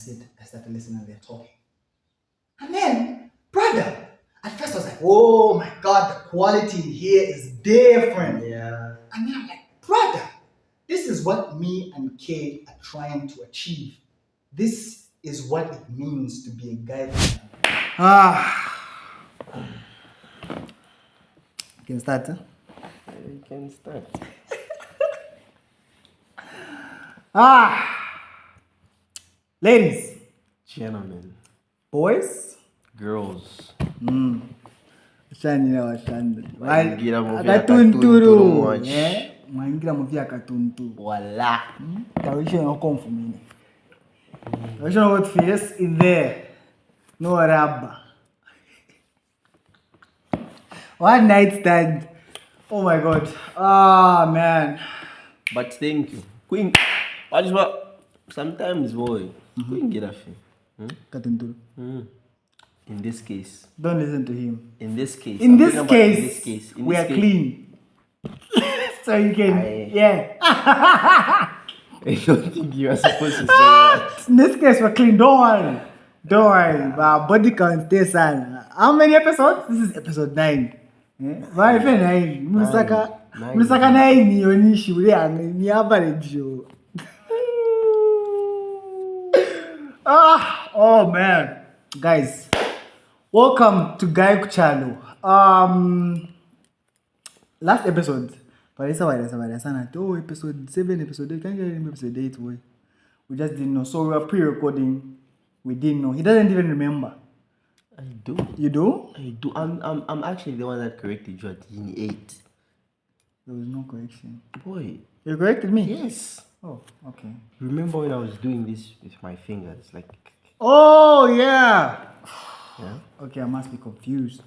I started listening and they're talking. And then, brother, at first I was like, oh my God, the quality here is different. Yeah. And then I'm like, brother, this is what me and Kay are trying to achieve. This is what it means to be a guy. You can start, huh? You can start. Ladies, Gentlemen, boys, girls. Maingira akatunturu much. maingira mu vyakatuntu Voila. tawisho no confumine tawisho no face in there no rubber one night stand. Oh my God. Man. But thank you. Queen. What? Sometimes, boy, Queen get a fee. Katunturu. In this case. Don't listen to him. In this case. In this case, we are clean. So you can, yeah. I don't think you are supposed to say that. In this case, we're clean. Don't worry. Don't worry. Our body count stays on. How many episodes? This is episode 9. Why if 9? Musaka 9 yonishi ule ni average yo. Oh man. Guys, welcome to KuChalo. Last episode, episode 7, episode 8, can't you remember episode 8? We just didn't know. So we were pre-recording. We didn't know. He doesn't even remember. I do. You do? I do. I'm actually the one that corrected you at 8. There was no correction. Boy. You corrected me? Yes. Oh, okay. Remember when I was doing this with my fingers? Like. Oh, yeah. Yeah. Okay, I must be confused.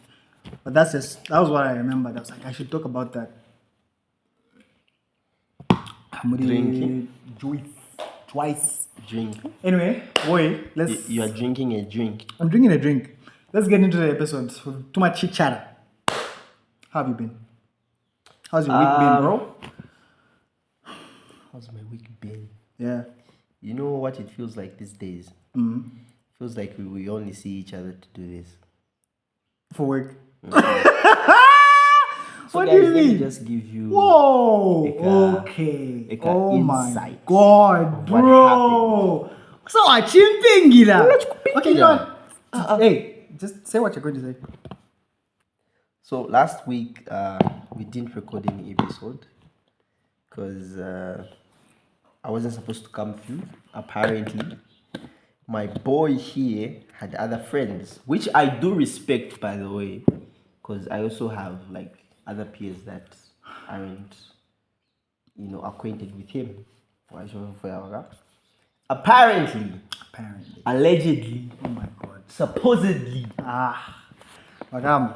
But that was what I remembered. I was like, I should talk about that. Drinking. Twice. Drink. Anyway, boy, let's. You are drinking a drink. I'm drinking a drink. Let's get into the episode. Too much chit chat. How have you been? How's your week been, bro? How's my week been? Yeah. You know what it feels like these days? Feels like we only see each other to do this. For work. So what guys, do you let me mean? just give you. Whoa. Okay. Oh my God, bro. So I chimping Okay, you know what? Hey, just say what you're going to say. So last week we didn't record any episode because I wasn't supposed to come through. Apparently, my boy here had other friends, which I do respect, by the way, because I also have like other peers that aren't, acquainted with him. Apparently, allegedly, Oh my God. supposedly, Madam,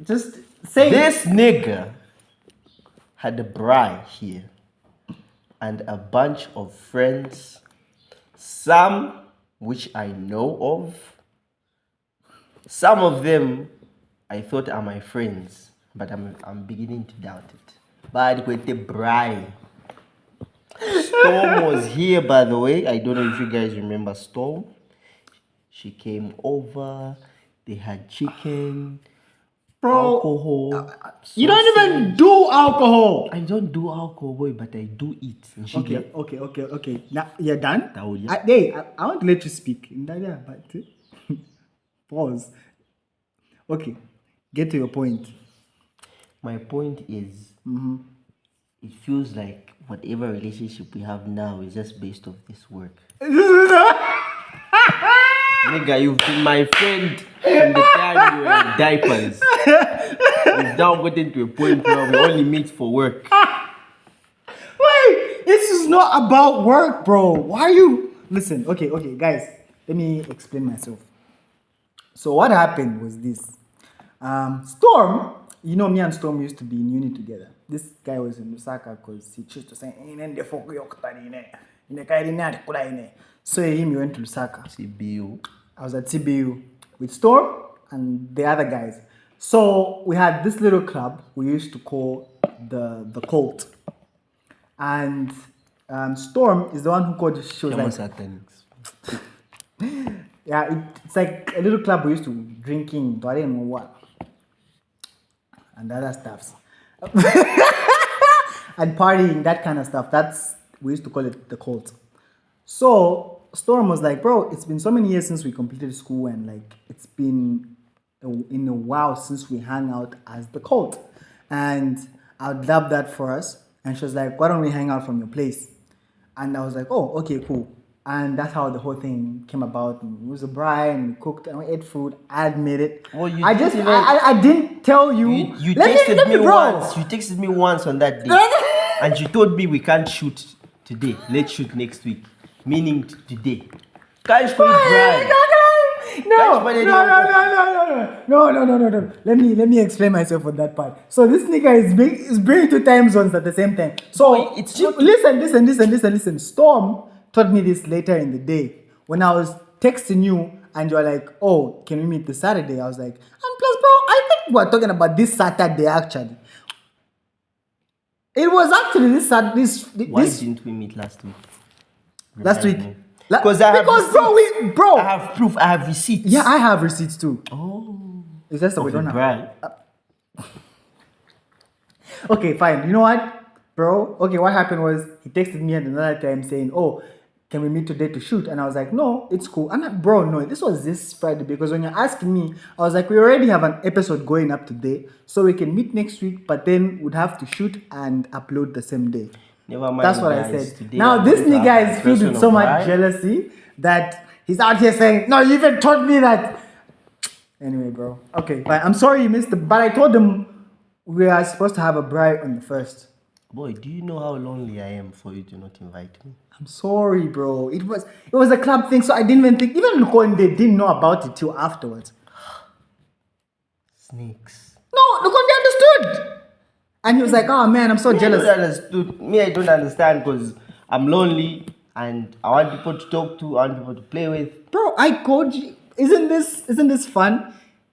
just say this nigga had a brai here and a bunch of friends, some which I know of. Some of them I thought are my friends, but I'm beginning to doubt it. But with the brai. Storm was here, by the way. I don't know if you guys remember Storm. She came over. They had chicken, bro, alcohol. you don't even do alcohol. I don't do alcohol, boy, but I do eat. Okay. Now you're done. Yeah. I want to let you speak. But pause. Okay, get to your point. My point is, it feels like whatever relationship we have now is just based off this work. Nigga, you've been my friend from the time you were in diapers. We've now gotten to a point where we only meet for work. Wait, this is not about work, bro. Why are you... Listen, okay, guys. Let me explain myself. So what happened was this. Storm, me and Storm used to be in uni together. This guy was in Lusaka because he chose to say, so he went to Lusaka. CBU. I was at CBU with Storm and the other guys. So we had this little club we used to call the cult. And Storm is the one who called. She was like, Yeah, it's like a little club we used to drink in, but I didn't know what. And other stuffs. And partying, that kind of stuff. That's, we used to call it the cult. So Storm was like, bro, it's been so many years since we completed school, and like it's been in a while since we hang out as the cult. And I'd love that for us. And she was like, why don't we hang out from your place? And I was like, oh, okay, cool. And that's how the whole thing came about. And it was a brai, and we cooked and we ate food. I admit it. Well, you I didn't just, even- I didn't tell you. You Let texted me bro. once. You texted me once on that day, and you told me we can't shoot today. Let's shoot next week, meaning today. Can't shoot Brian. No. Let me explain myself on that part. So this nigga is bringing two time zones at the same time. So it's listen. Storm told me this later in the day when I was texting you and you're like, oh, can we meet this Saturday? I was like, and plus, bro, I think we're talking about this Saturday actually. It was actually Why didn't we meet last week? last week. Because bro, I have proof. I have receipts. yeah, I have receipts too. Oh. It's just that we Of don't the have. bride. Okay, fine. You know what, bro? Okay, what happened was he texted me at another time saying, "Oh, can we meet today to shoot?" And I was like, "No, it's cool." I'm like, "Bro, no, this was this Friday because when you're asking me, I was like, we already have an episode going up today, so we can meet next week, but then we'd have to shoot and upload the same day." Never mind. That's what guys. I said. Today Now I'm this going to nigga have is a filled with person so of much bride. jealousy that he's out here saying, "No, you even told me that." Anyway, bro. Okay, fine. I'm sorry you missed it, but I told him we are supposed to have a bride on the first. Boy, do you know how lonely I am for you to not invite me? I'm sorry, bro. It was a club thing, so I didn't even think. Even Lukonde didn't know about it till afterwards. Snakes. No, Lukonde understood, and he was like, "Oh man, I'm so jealous." I don't understand because I'm lonely and I want people to talk to, I want people to play with. Bro, I called you. Isn't this fun?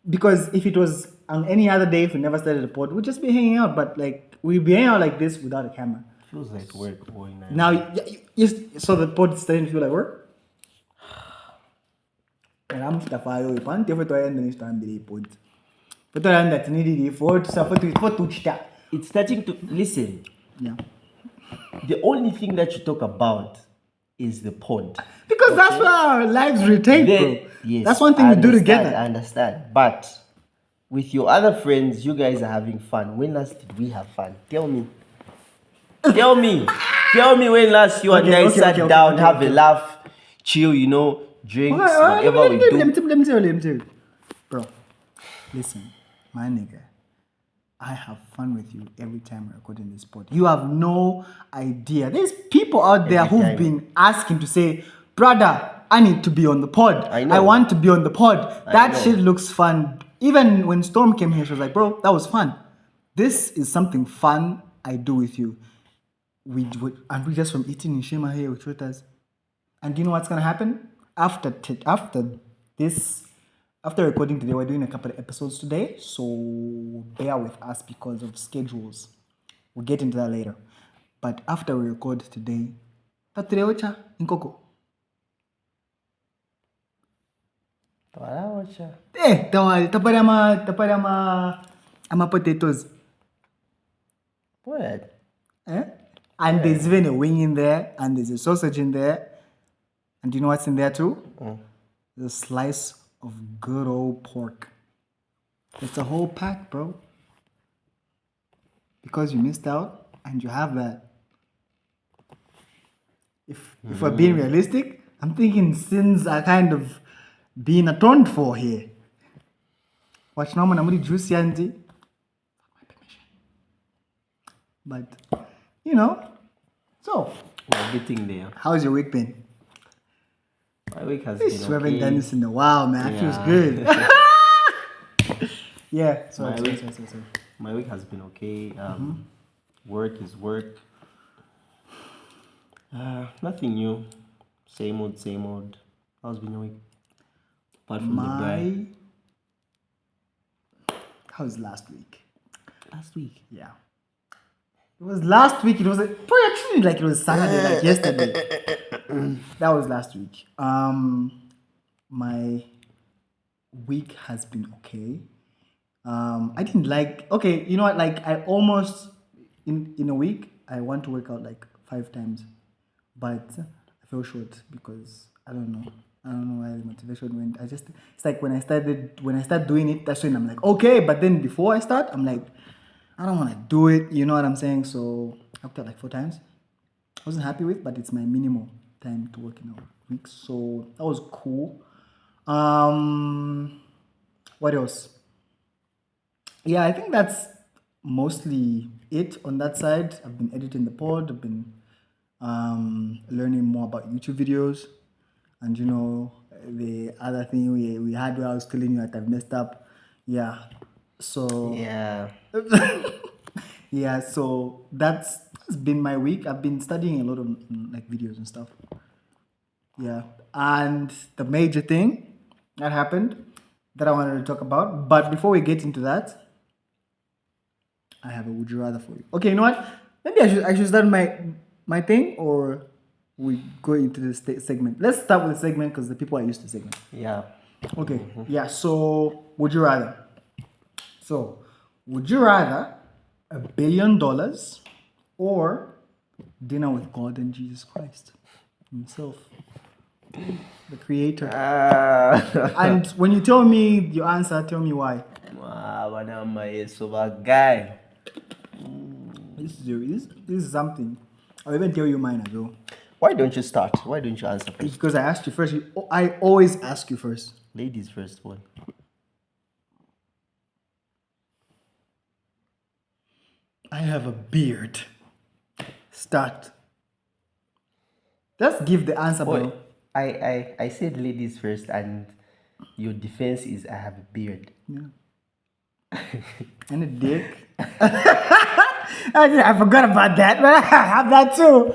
Because if it was on any other day, if we never started a pod, we'd just be hanging out. But like we'd be hanging out like this without a camera. Feels like work, boy. Now, so the pod is starting to feel like work. And I'm Stafayo. You can't tell to end the time the pod. But I am that needed for to It's starting to listen. Yeah. The only thing that you talk about is the pod. Because that's where our lives retain, bro. Yes, That's one thing I we do understand, together. I understand. But with your other friends, you guys are having fun. When last did we have fun? Tell me. Tell me. Tell me when last you and I sat down, have a laugh, chill, drinks, whatever we do. Let me tell you. Bro, listen, my nigga. I have fun with you every time we're recording this pod. You have no idea. There's people out there Every who've time. been asking to say, brother, I need to be on the pod. I know. I want to be on the pod. That know. shit looks fun. Even when Storm came here, she was like, bro, that was fun. This is something fun I do with you. And we just from eating in Shema here with Twitters. And do you know what's gonna happen? After recording today, we're doing a couple of episodes today, so bear with us because of schedules. We'll get into that later. But after we record today, Tatureocha Nkoko. Tapari ama potatoes. What? And there's even a wing in there, and there's a sausage in there. And do you know what's in there too? The slice of good old pork. It's a whole pack, bro. Because you missed out and you have that. If we're being realistic, I'm thinking sins are kind of being atoned for here. Watch now, man, I'm really juicy, Andy. But, so, We're getting there. how's your week been? My week has We been haven't okay. done this in a while, man. It feels Yeah. good. Yeah. Sorry. My week has been okay. Work is work. Nothing new. Same old. How's been your week? Apart from the bride. How was last week? Last week. Yeah. It was last week. It was probably actually like it was Saturday, like yesterday. That was last week. my week has been okay. I didn't like. Okay, you know what? Like I almost in a week I want to work out like 5 times, but I fell short because I don't know. I don't know why the motivation went. I just it's like when I start doing it, that's when I'm like okay. But then before I start, I'm like I don't want to do it. You know what I'm saying? So I worked out like 4 times. I wasn't happy with, but it's my minimal time to work in a week. So that was cool. Um, what else? Yeah, I think that's mostly it on that side. I've been editing the pod. I've been learning more about YouTube videos, and the other thing we had where I was telling you that I've messed up. Yeah, so Yeah. yeah, so that's been my week. I've been studying a lot of like videos and stuff. Yeah, and the major thing that happened that I wanted to talk about, but before we get into that, I have a would you rather for you. Okay, you know what? Maybe I should start my thing, or we go into the segment. Let's start with the segment because the people are used to segment. Yeah. Okay, yeah. So would you rather? So would you rather $1 billion or dinner with God and Jesus Christ Himself, the Creator? And when you tell me your answer, tell me why. So guy. This is something. I'll even tell you mine as well. Why don't you start? Why don't you answer first? Because I asked you first. I always ask you first. Ladies first one. I have a beard. Start. Let's give the answer, bro. Boy, I said ladies first, and your defense is I have a beard. Yeah. And a dick. I forgot about that, but I have that too.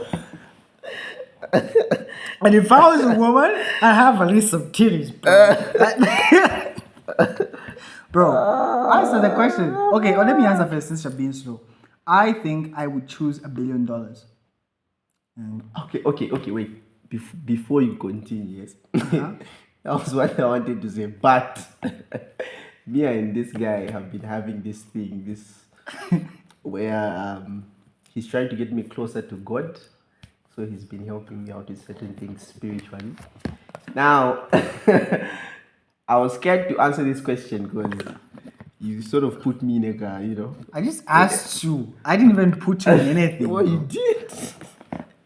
And if I was a woman, I have at least some titties, bro. Bro, answer the question. Okay, well, let me answer first since you're being slow. I think I would choose $1 billion. Okay, wait. Before you continue, yes. That was what I wanted to say. But me and this guy have been having this thing, where he's trying to get me closer to God. So he's been helping me out with certain things spiritually. Now, I was scared to answer this question because you sort of put me in a, I just asked you. I didn't even put you in anything. Well, you bro. did.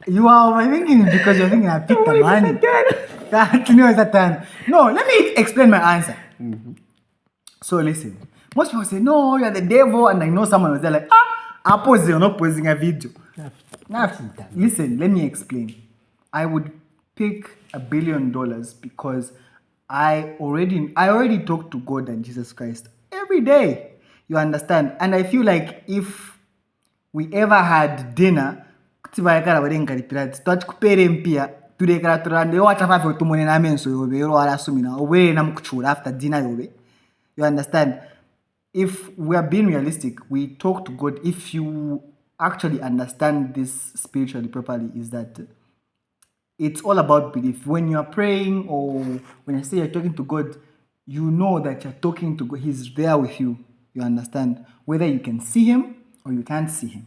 You are overthinking because you're thinking I picked the money. No, let me explain my answer. So listen, most people say, no, you're the devil, and I know someone was there like, I'm posing or not posing a video. Now, listen, let me explain. I would pick $1 billion because I already talk to God and Jesus Christ every day. You understand? And I feel like if we ever had dinner, tivaekara varengaripira twachikupere mpia turekera turande wachafafe tumone namenso yove yoro arasumina obwere namukuchura after dinner yove. You understand? If we are being realistic, we talk to God. If you actually understand this spiritually properly, is that it's all about belief. When you are praying or when I say you're talking to God, you know that you're talking to God. He's there with you. You understand? Whether you can see Him or you can't see Him.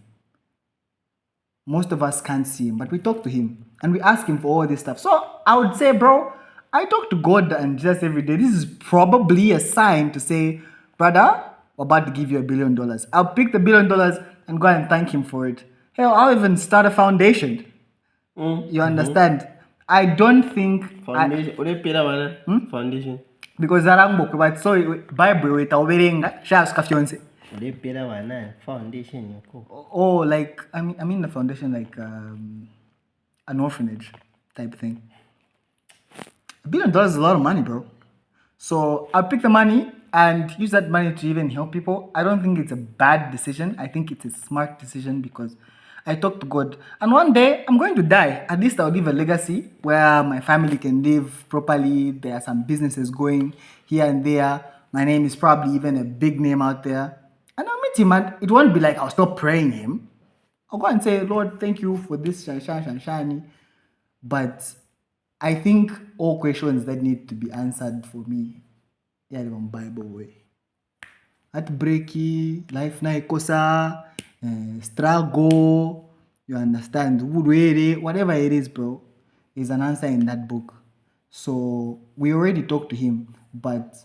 Most of us can't see Him, but we talk to Him and we ask Him for all this stuff. So I would say, bro, I talk to God and just every day. This is probably a sign to say, brother, we're about to give you $1 billion. I'll pick the $1 billion and go and thank Him for it. Hell, I'll even start a foundation. You understand? I don't think Foundation. Foundation. because zarambo but so Bible itaoberenga shasuka fyonse. Foundation. Oh, like I mean the foundation like an orphanage type thing. $1 billion is a lot of money, bro. So I'll pick the money and use that money to even help people. I don't think it's a bad decision. I think it's a smart decision because I talk to God. And one day I'm going to die. At least I'll leave a legacy where my family can live properly. There are some businesses going here and there. My name is probably even a big name out there. And I'll meet Him and it won't be like I'll stop praying Him. I'll go and say, Lord, thank you for this shiny. But I think all questions that need to be answered for me, yeah, the Bible way. Heartbreaky, life na ikosa, struggle, you understand, whatever it is, bro, is an answer in that book. So we already talked to him, but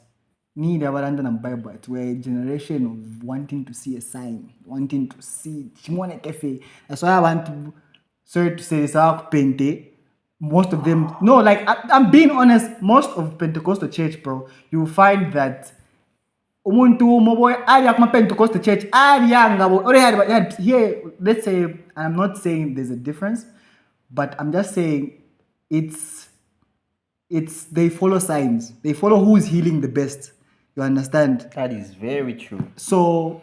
need our London Bible. We're a generation of wanting to see a sign, wanting to see Chimone Cafe. That's why I want to, sorry to say this, I'll paint it. Most of them, no, like I'm being honest, most of Pentecostal church, bro, you will find that umuntu moboy ali akuma Pentecostal church ali yangabo here, let's say, I'm not saying there's a difference, but I'm just saying it's they follow signs, they follow who is healing the best, you understand. That is very true. So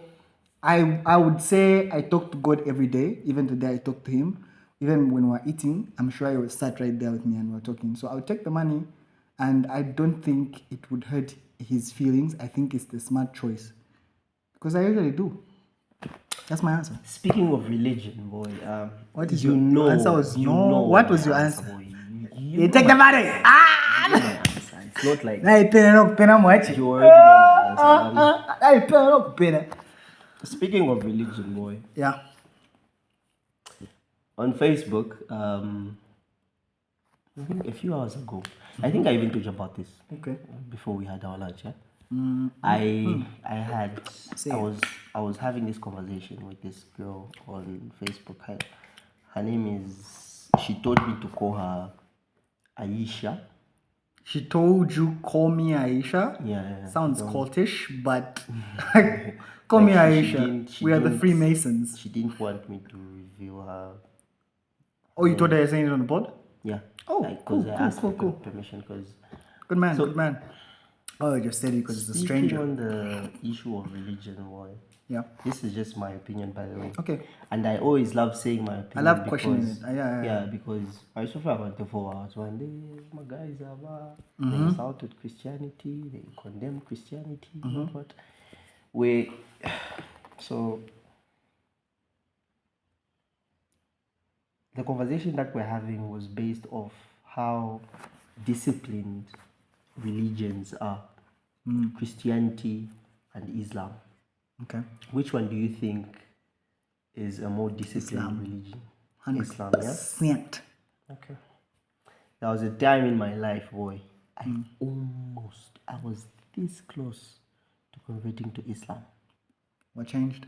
I would say I talk to God every day. Even today I talk to him. Even when we're eating, I'm sure he will sat right there with me and we're talking. So I'll take the money, and I don't think it would hurt his feelings. I think it's the smart choice, because I usually do. That's my answer. Speaking of religion, boy, What is your answer? Was you no. know What was your my answer? boy. You take the money. Ah! You know my answer. It's not like Hey, pena much. you already know my answer. Hey, pena. Speaking of religion, boy, Yeah. on Facebook, I think a few hours ago, I think I even told you about this. Okay. Before we had our lunch, yeah. Mm-hmm. I was having this conversation with this girl on Facebook. Her name is. She told me to call her Aisha. She told you call me Aisha. Yeah. Sounds cultish, but call me Aisha. We are the Freemasons. She didn't want me to reveal her. Oh, you told her you're saying it on the pod? Yeah. Oh, because I asked for permission. Because good man, good man. Oh, you just said it because it's a stranger. On the issue of religion, boy. Yeah. This is just my opinion, by the way. Okay. And I always love saying my opinion. I love questioning it. Yeah, because I suffer about 4 hours. One day, my guys they insulted Christianity, they condemn Christianity, what. So, the conversation that we're having was based off how disciplined religions are. Christianity and Islam. Okay. Which one do you think is a more disciplined religion? 100%. Islam, yeah? Okay. There was a time in my life, boy, I was this close to converting to Islam. What changed?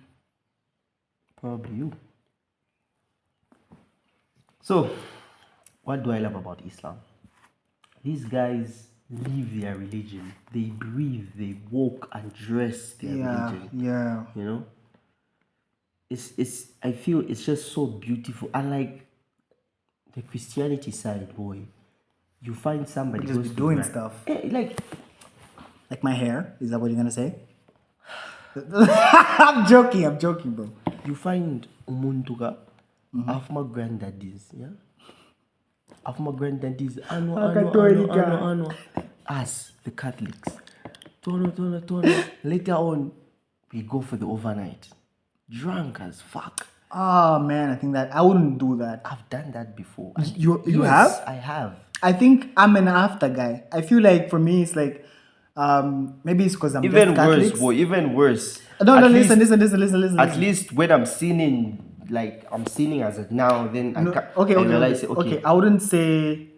Probably you. So, what do I love about Islam? These guys live their religion. They breathe, they walk and dress their religion. Yeah. You know? I feel it's just so beautiful. And like the Christianity side, boy, you find somebody just goes be doing to stuff. Like my hair. Is that what you're gonna say? I'm joking, bro. You find umuntuga of my granddaddies, yeah? Of my granddaddies, ano, us, the Catholics. Tono. Later on, we go for the overnight. Drunk as fuck. Oh man, I think that I wouldn't do that. I've done that before. You Yes, have? I have. I think I'm an after guy. I feel like for me it's like maybe it's because I'm Even just Catholics. worse, boy, even worse. No, listen. At least when I'm sinning, like I'm sinning as of now, then I realize, okay. I wouldn't say.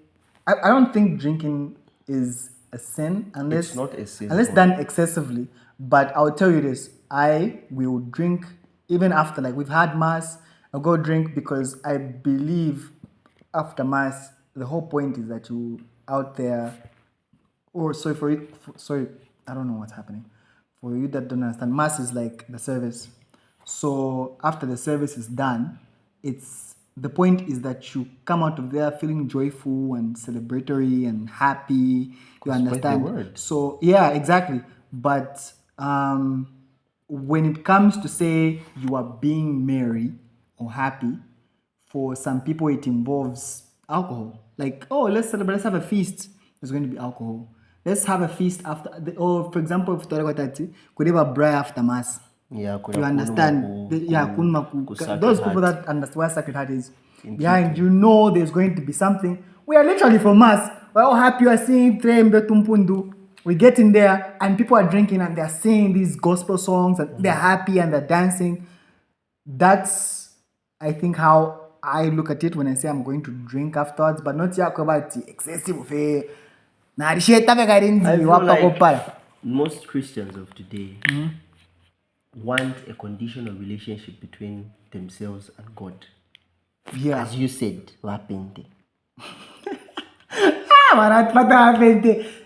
I don't think drinking is a sin unless it's not a sin, unless boy. done excessively. But I'll tell you this: I will drink even after, like, we've had mass. I'll go drink because I believe after mass the whole point is that you out there. Or sorry, I don't know what's happening. For you that don't understand, mass is like the service. So after the service is done, the point is that you come out of there feeling joyful and celebratory and happy. You understand? So yeah, exactly. But when it comes to say you are being merry or happy, for some people it involves alcohol. Like, oh, let's celebrate, let's have a feast. There's going to be alcohol. Let's have a feast after, or for example, if could have a brai after mass. Yeah, You understand? Those people that understand where Sacred Heart is behind, you know, there's going to be something We are literally from Mass. We're all happy. We are singing Trembe Tumpundu. We get in there and people are drinking and they're singing these gospel songs and they're happy and they're dancing. That's, I think, how I look at it when I say I'm going to drink afterwards, but not about excessive. I feel like most Christians of today want a conditional relationship between themselves and God. Yeah. As you said, wapente.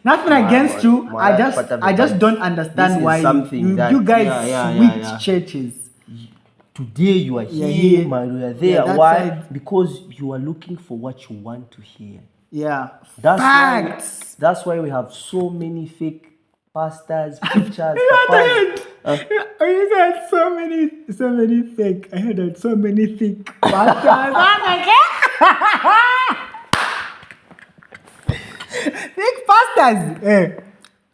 Nothing against you. I just don't understand why you guys switch churches. Today you are here, man, you are there. Yeah, Why? side. Because you are looking for what you want to hear. Yeah. That's why we have so many fake pastors, preachers, papas. You said so many fake. I heard that so many fake pastors. Fake pastors.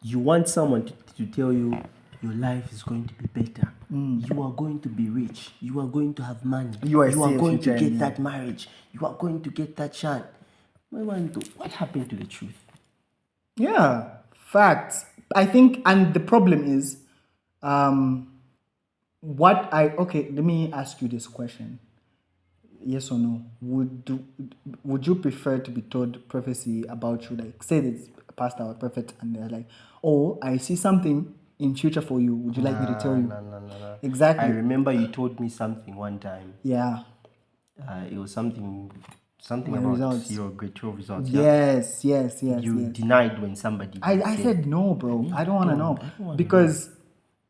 You want someone to tell you your life is going to be better. You are going to be rich. You are going to have money. You are going to get that marriage. You are going to get that child. What happened to the truth? Yeah, facts. I think, and the problem is, let me ask you this question. Yes or no? Would you prefer to be told prophecy about you, like say this pastor or prophet, and they're like, oh, I see something in future for you. Would you like me to tell you? No. Exactly. I remember you told me something one time. Yeah. It was something My about results. your grade 12 results. Yes. You denied when somebody. I said no, bro. I don't want to know wanna because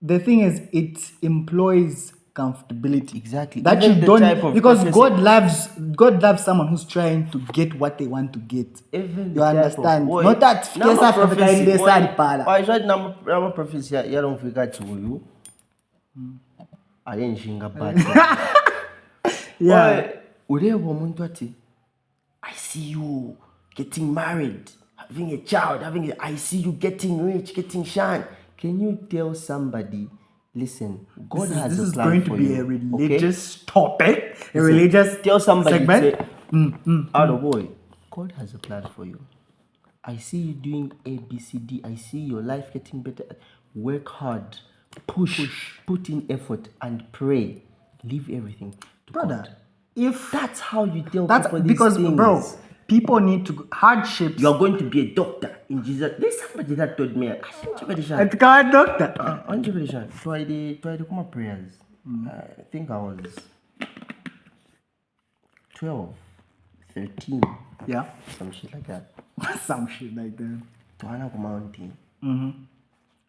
the thing is, it employs comfortability. Exactly. That Even you the don't, type of because prophecy- God loves someone who's trying to get what they want to get. Even You understand? Not that number prophecy. pala. I tried number prophecy. You don't forget to you. I didn't think about it. Yeah. I see you getting married, having a child, I see you getting rich, getting shine. Can you tell somebody, listen, God has a plan for you. This is going to be a religious topic, a religious tell somebody, segment. Boy, God has a plan for you. I see you doing A, B, C, D. I see your life getting better. Work hard, push, put in effort, and pray. Leave everything to Brother, God. if That's how you tell that's people these because, things. bro, people need to hardships. You're going to be a doctor in Jesus. There's somebody that told me, I think you better It's called doctor. try the come up prayers. I think I was 12, 13. Yeah. Some shit like that. Some shit like that. To a mountain.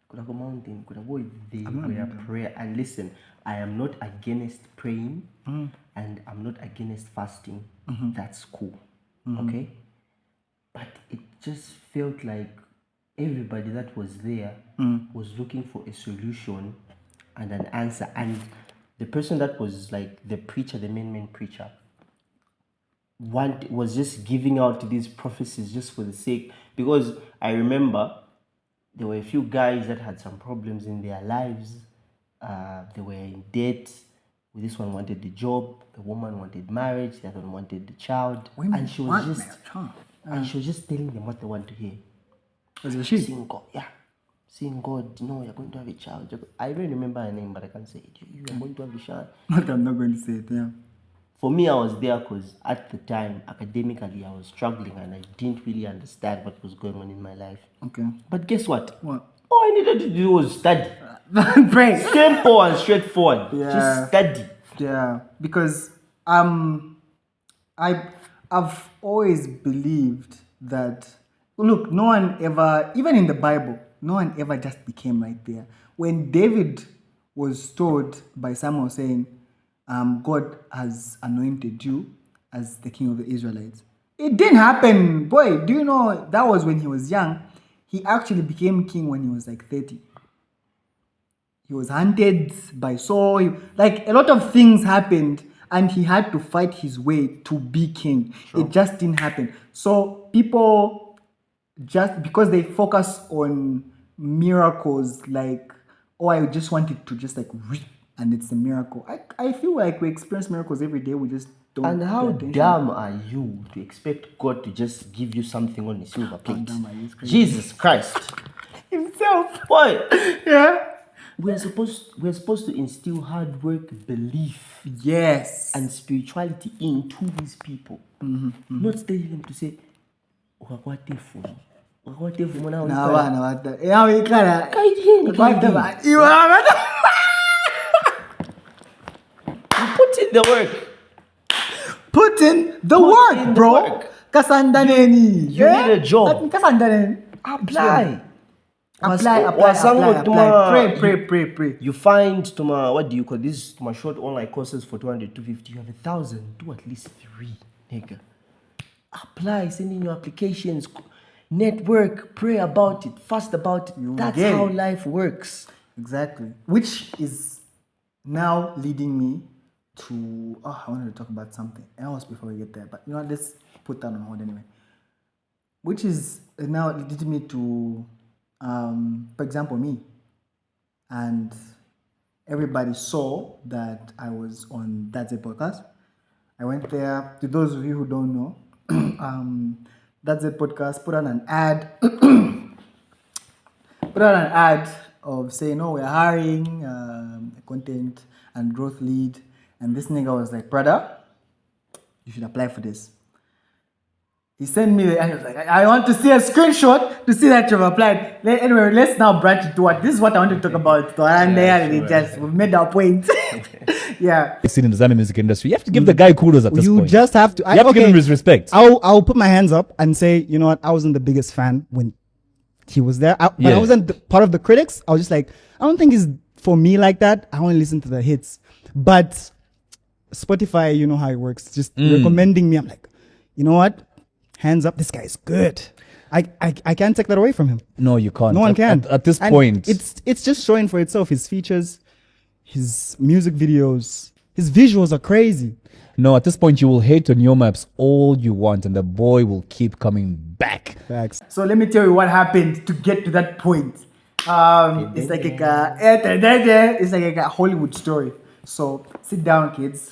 Could I go mountain? Could I go they were prayer? And listen, I am not against praying and I'm not against fasting. That's cool. Okay? But it just felt like everybody that was there was looking for a solution and an answer. And the person that was like the preacher, the main preacher, was just giving out these prophecies just for the sake. Because I remember there were a few guys that had some problems in their lives. They were in debt. This one wanted the job. The woman wanted marriage. The other one wanted the child. And she was just telling them what they want to hear. Seeing God, seeing God. No, you're going to have a child. I don't remember her name, but I can say it. You are going to have a child. But I'm not going to say it. Yeah. For me, I was there because at the time, academically, I was struggling and I didn't really understand what was going on in my life. Okay. But guess what? What? All I needed to do was study. Pray. Simple and straightforward. Yeah. Just study. Yeah. Because I've always believed that, look, no one ever, even in the Bible, no one ever just became right there. When David was told by Samuel saying, God has anointed you as the king of the Israelites, it didn't happen. Boy, do you know that was when he was young? He actually became king when he was like 30. He was hunted by Saul. Like, a lot of things happened and he had to fight his way to be king. Sure. It just didn't happen. So people, just because they focus on miracles, like, oh, I just wanted to just like reap and it's a miracle. I feel like we experience miracles every day. We just don't And how pay attention. dumb are you to expect God to just give you something on a silver plate? dumb are you? It's crazy. Jesus Christ. Himself. Boy, Yeah. we're supposed to instill hard work, belief, Yes. and spirituality into these people. Not telling them to say, "Wakwatefu." Wakwatefu, mwana Na ulikala. wana wata. Ya wikala. Kaidini, kaidini. You are Put in the work. Put in the Put work, in the bro. work. Kasandaneni. You need a job. Kasandaneni. Apply. Apply. Pray. You find what do you call this? My short online courses for 200, 250. You have 1,000. Do at least 3, nigga. Apply. Send in your applications. Network. Pray about it. Fast about it. That's get how it. life works. Exactly. Which is now leading me to I wanted to talk about something else before we get there, but let's put that on hold anyway. Which is now leading me to for example, me, and everybody saw that I was on That's It podcast. I went there. To those of you who don't know, That's It podcast put on an ad of saying, "No, we're hiring a content and growth lead." And this nigga was like, "Brother, you should apply for this." He sent me and he was like, "I want to see a screenshot to see that you've applied." Anyway, let's now branch it to what this is what I want to talk about. And we've made our point. Yeah. Seen in the Zambia music industry, you have to give the guy kudos at this You point. just have to. You have to give him his respect. I'll put my hands up and say, you know what? I wasn't the biggest fan when he was there, but I wasn't part of the critics. I was just like, I don't think it's for me like that. I only listen to the hits. But Spotify, you know how it works. Just recommending me. I'm like, you know what? Hands up. This guy is good. I can't take that away from him. No, you can't. No one can. At this And point, it's just showing for itself. His features, his music videos, his visuals are crazy. no, at this point, you will hate on your maps all you want, and the boy will keep coming back. Facts. So let me tell you what happened to get to that point. It's like a Hollywood story. So sit down, kids.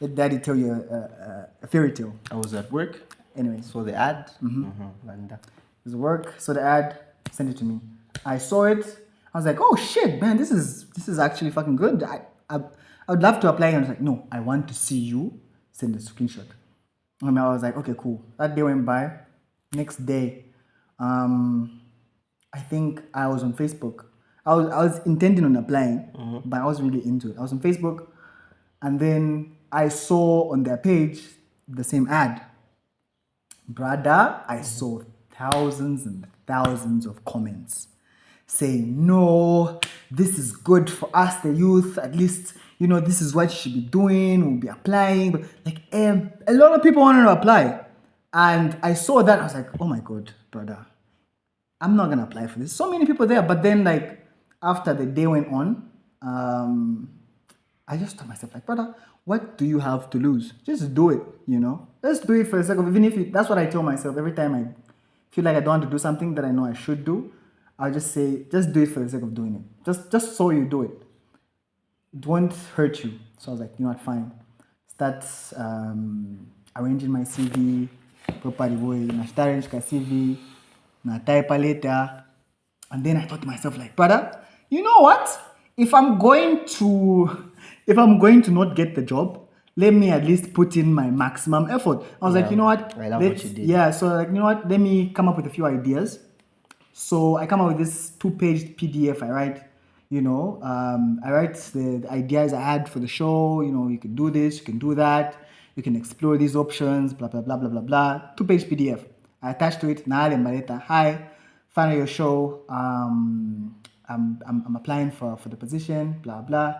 Let daddy tell you a fairy tale. I was at work. Anyway, Saw the ad. it was work. So the ad, sent it to me. I saw it. I was like, "Oh shit, man, this is actually fucking good. I would love to apply." And I was like, "No, I want to see you send a screenshot." And I was like, "Okay, cool." That day went by. Next day, I think I was on Facebook. I was intending on applying, but I wasn't really into it. I was on Facebook, and then I saw on their page the same ad. Brother, I saw thousands and thousands of comments saying, "No, this is good for us, the youth. At least, this is what you should be doing. We'll be applying." But like, a lot of people wanted to apply. And I saw that. I was like, "Oh my God, brother, I'm not going to apply for this." So many people there. But then, like, after the day went on, I just told myself, like, "Brother, what do you have to lose? Just do it, Let's do it for the sake of, even if that's what I tell myself every time I feel like I don't want to do something that I know I should do. I'll just say, just do it for the sake of doing it. Just so you do it. It won't hurt you." So I was like, "You know what, fine." Start arranging my CV properly. Na start arrange my CV, na type a letter. And then I thought to myself, like, "Brother, you know what? If I'm going to not get the job, let me at least put in my maximum effort." I was like, "You know what? I love what you did. Yeah, so like, you know what? Let me come up with a few ideas." So I come up with this 2-page PDF. I write, I write the ideas I had for the show. You can do this, you can do that, you can explore these options, blah blah blah blah blah blah. 2-page PDF. I attached to it. Hi, find your show. I'm applying for the position. Blah blah.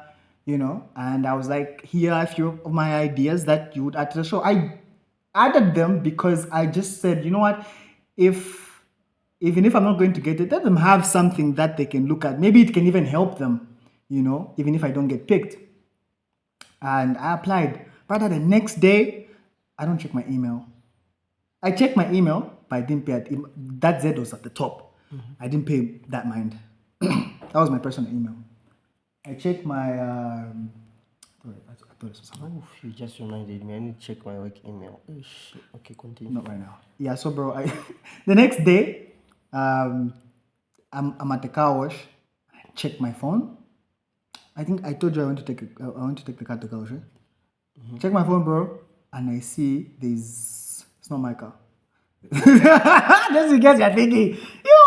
And I was like, "Here are a few of my ideas that you would add to the show." I added them because I just said, "You know what? Even if I'm not going to get it, let them have something that they can look at. Maybe it can even help them, even if I don't get picked." And I applied. But the next day, I don't check my email. I checked my email, but I didn't pay it. That Z was at the top. I didn't pay that mind. That was my personal email. I checked my I thought this was something. Oh, you just reminded me. I need to check my work email. Oh shit. Okay, continue. Not right now. Yeah, so bro, the next day, I'm at the car wash. I check my phone. I think I told you I want to take the car to the car wash. Right? Check my phone, bro, and I see it's not my car. Just in case you're thinking,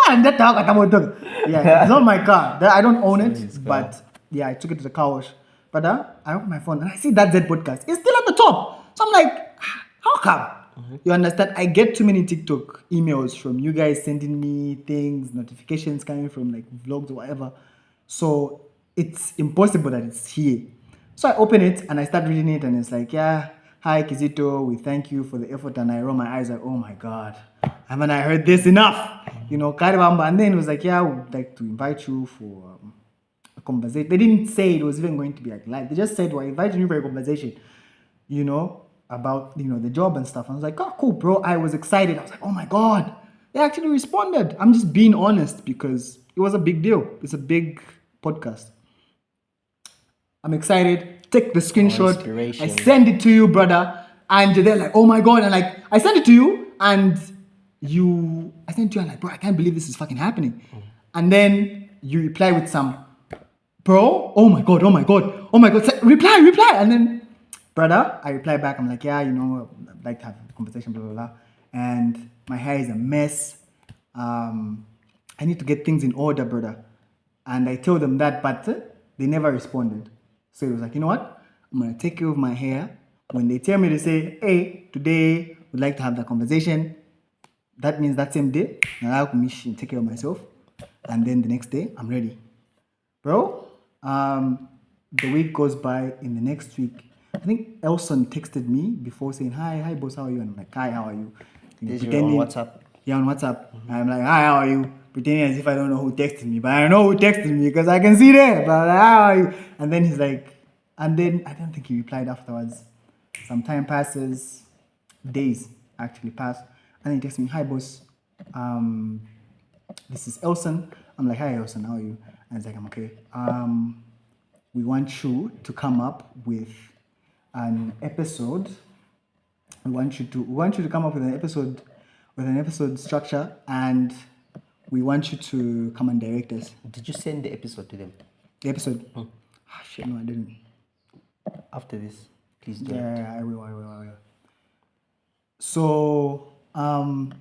and that talk at about yeah, it's not my car. I don't own it, but yeah, I took it to the car wash. But I open my phone and I see that Z podcast. It's still at the top. So I'm like, how come? You understand? I get too many TikTok emails from you guys sending me things, notifications coming from like vlogs or whatever. So it's impossible that it's here. So I open it and I start reading it and it's like, yeah, hi Kizito, we thank you for the effort. And I roll my eyes like, oh my God, haven't I heard this enough? You know, Karibamba. And then it was like, yeah, we'd like to invite you for a conversation. They didn't say it was even going to be like live. They just said, we're inviting you for a conversation, you know, about, you know, the job and stuff. I was like, oh, cool, bro. I was excited. I was like, oh my God, they actually responded. I'm just being honest because it was a big deal. It's a big podcast. I'm excited. Take the screenshot. Inspiration. I send it to you, brother. And they're like, oh my God. And like, I sent it to you and I sent it to you and like, bro, I can't believe this is fucking happening. And then you reply with some, bro, oh my God. Reply. And then, brother, I reply back. I'm like, yeah, you know, I'd like to have a conversation, blah, blah, blah. And my hair is a mess. I need to get things in order, brother. And I told them that, but they never responded. So it was like, you know what? I'm going to take care of my hair. When they tell me to say, hey, today we'd like to have that conversation, that means that same day, I'll take care of myself. And then the next day, I'm ready. Bro, the week goes by. In the next week, I think Elson texted me before saying, hi boss, how are you? And I'm like, hi, how are you? This is on WhatsApp. Yeah, on WhatsApp. I'm like, hi, how are you? Pretending as if I don't know who texted me, but I know who texted me because I can see there. But I'm like, how are you? And then he's like, and then I don't think he replied afterwards. Some time passes, days actually pass, and he texts me, hi boss, this is Elson. I'm like, hi Elson, how are you? And he's like, I'm okay. We want you to come up with an episode. We want you to come up with an episode structure, and we want you to come and direct us. Did you send the episode to them? The episode? Shit, no, I didn't. After this, please do it. Yeah, I will. So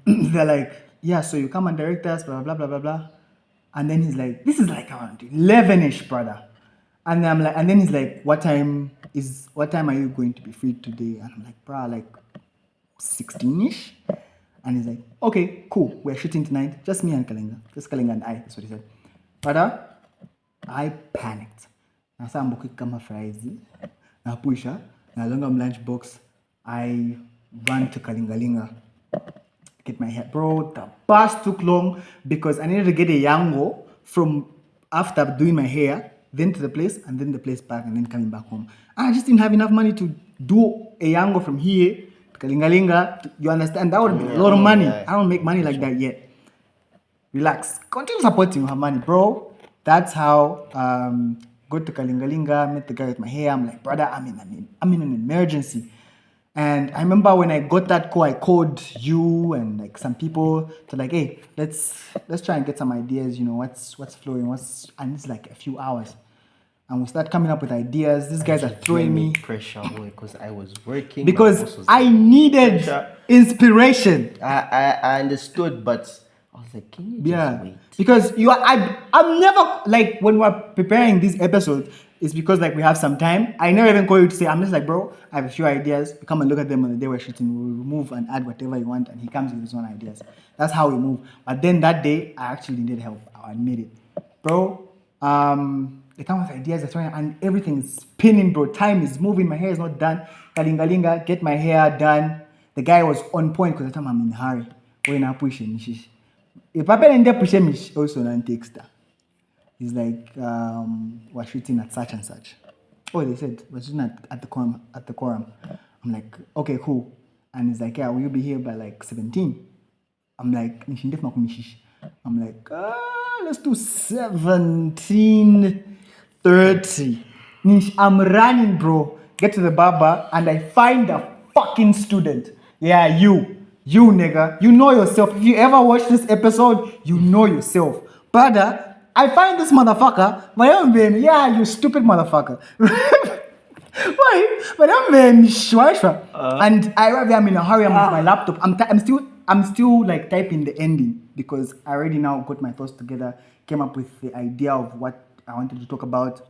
they're like, yeah, so you come and direct us, blah blah blah blah blah. And then he's like, this is like around 11ish, brother. And I'm like, and then he's like, what time are you going to be free today? And I'm like, bro, like 16ish. And he's like, okay, cool. We're shooting tonight. Just me and Kalinga. Just Kalinga and I. That's what he said. Brother, I panicked. Nasa mboki kama fries. Na pusha. Na longa lunchbox. I ran to Kalingalinga. Get my hair. Bro, the bus took long because I needed to get a yango from after doing my hair, then to the place, and then the place back, and then coming back home. And I just didn't have enough money to do a yango from here to Kalingalinga. You understand? That would be a lot of money. I don't make money like that yet. Relax. Continue supporting her money, bro. That's how go to Kalingalinga, met the guy with my hair. I'm like, brother, I'm in an emergency. And I remember when I got that call, I called you and like some people to like, hey, let's try and get some ideas, you know, what's flowing, and it's like a few hours. And we start coming up with ideas. These guys are throwing me pressure because I was working. Because I needed inspiration. I understood, but I was like, can you just wait? Because I'm never like when we're preparing this episode, it's because like we have some time. I never even call you to say, I'm just like, bro, I have a few ideas. Come and look at them on the day we're shooting. We'll remove and add whatever you want, and he comes with his own ideas. That's how we move. But then that day, I actually needed help. I admit it, bro. They come with ideas, and everything is spinning, bro. Time is moving. My hair is not done. Kalingalinga, get my hair done. The guy was on point because the time I'm in a hurry. When I push him, if I end up pushing me, also on text. He's like, we're shooting at such and such. Oh, they said we're shooting at the quorum. I'm like, okay, cool. And he's like, yeah, will you be here by like 17? I'm like, I'm like, let's do 17:30. Nish, I'm running, bro. Get to the barber and I find a fucking student. Yeah, you nigga. You know yourself. If you ever watch this episode, you know yourself. Brother, I find this motherfucker. My own baby. Yeah, you stupid motherfucker. Why? But I'm shwa. And I arrive there, I'm in a hurry, I'm with my laptop. I'm still like typing the ending because I already now got my thoughts together, came up with the idea of what I wanted to talk about.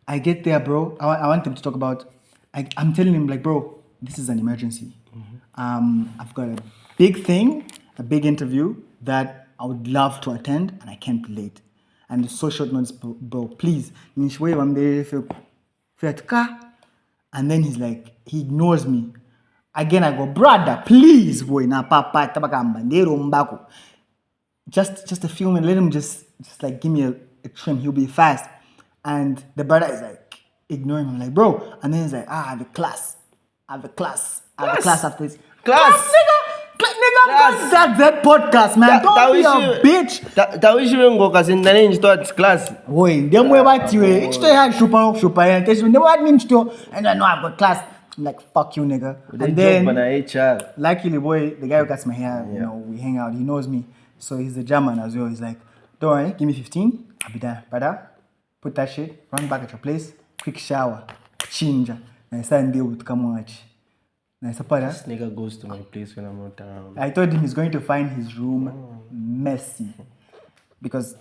I get there, bro. I want him to talk about. I'm telling him, like, bro, this is an emergency. I've got a big thing, a big interview that I would love to attend, and I can't be late. And it's so short notice, bro. Please, and then he's like, he ignores me. Again, I go, brother, please, boy, na papa, tabakamba, ndero mbako. Just a few minutes, let him just like give me a trim, he'll be fast. And the brother is like ignoring him, like, bro. And then he's like, I have a class after this. Class, Nigga, that's that podcast, man. Don't be a bitch. That wish you go because in the name starts class. Boy, them way about you. Each day I had super, and never had me to, and I know I've got class. I'm like, fuck you, nigga. And then, luckily, boy, the guy who cuts my hair, you know, we hang out. He knows me, so he's a German as well. He's like, don't worry, give me 15, I'll be there, brother. Put that shit, run back at your place, quick shower, change, and I start and deal with come watch. This nigga goes to my place when I'm not around. I told him he's going to find his room messy because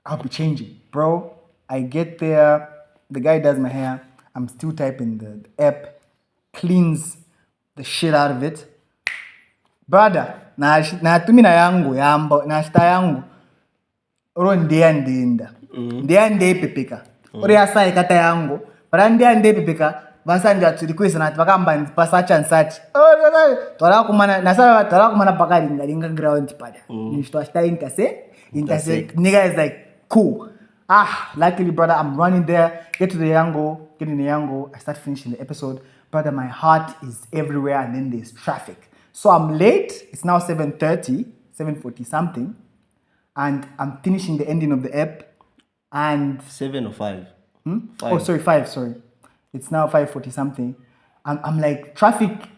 I'll be changing. Bro, I get there, the guy does my hair, I'm still typing the app, cleans the shit out of it. Brother, na tumina yangu, na shita yangu, oro ndienda. Ndiende pepeka. Oro yasa ikata yangu, but ndiende pepeka. Basanja tulikuisa na tubakamba pasacha and such. Twala kumana pakali ngalinga ground pada. Nishto ashita interse. Nigga is like, cool. Luckily, brother, I'm running there. Get in the Yango. I start finishing the episode. Brother, my heart is everywhere and then there's traffic. So I'm late. It's now 7:40 something. And I'm finishing the ending of the app. And 7 or 5? 5. Oh, sorry, 5, sorry. It's now 5:40 something. I'm like, traffic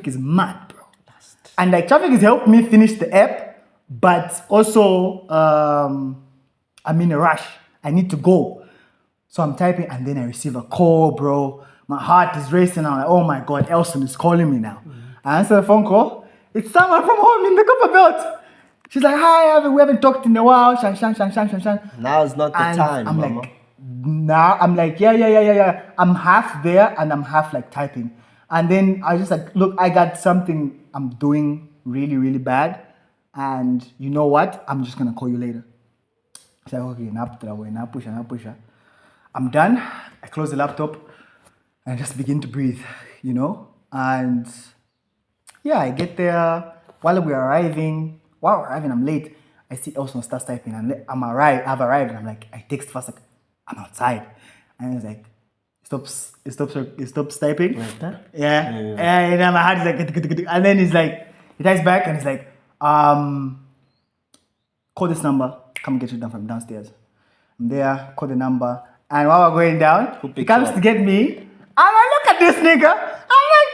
is mad, bro. And like, traffic has helped me finish the app, but also, I'm in a rush. I need to go. So I'm typing and then I receive a call, bro. My heart is racing. I'm like, oh my God, Elson is calling me now. I answer the phone call. It's someone from home in the Copper Belt. She's like, hi, we haven't talked in a while. Shan. Now's not the time, I'm mama. Like, yeah. I'm half there and I'm half like typing. And then I was just like, look, I got something I'm doing really, really bad. And you know what? I'm just going to call you later. She's like, okay, na pusha. I'm done. I close the laptop and I just begin to breathe, you know? And yeah, I get there. While we're arriving, I'm late. I see Elson starts typing and I've arrived. And I'm like, I text first, like, I'm outside. And he's like, it stops typing. Like that? Yeah. And then my heart is like, and then he's like, he types back and he's like, call this number, come get you down from downstairs. I'm there, call the number. And while we're going down, he comes to get me. And I look at this nigga. I'm like,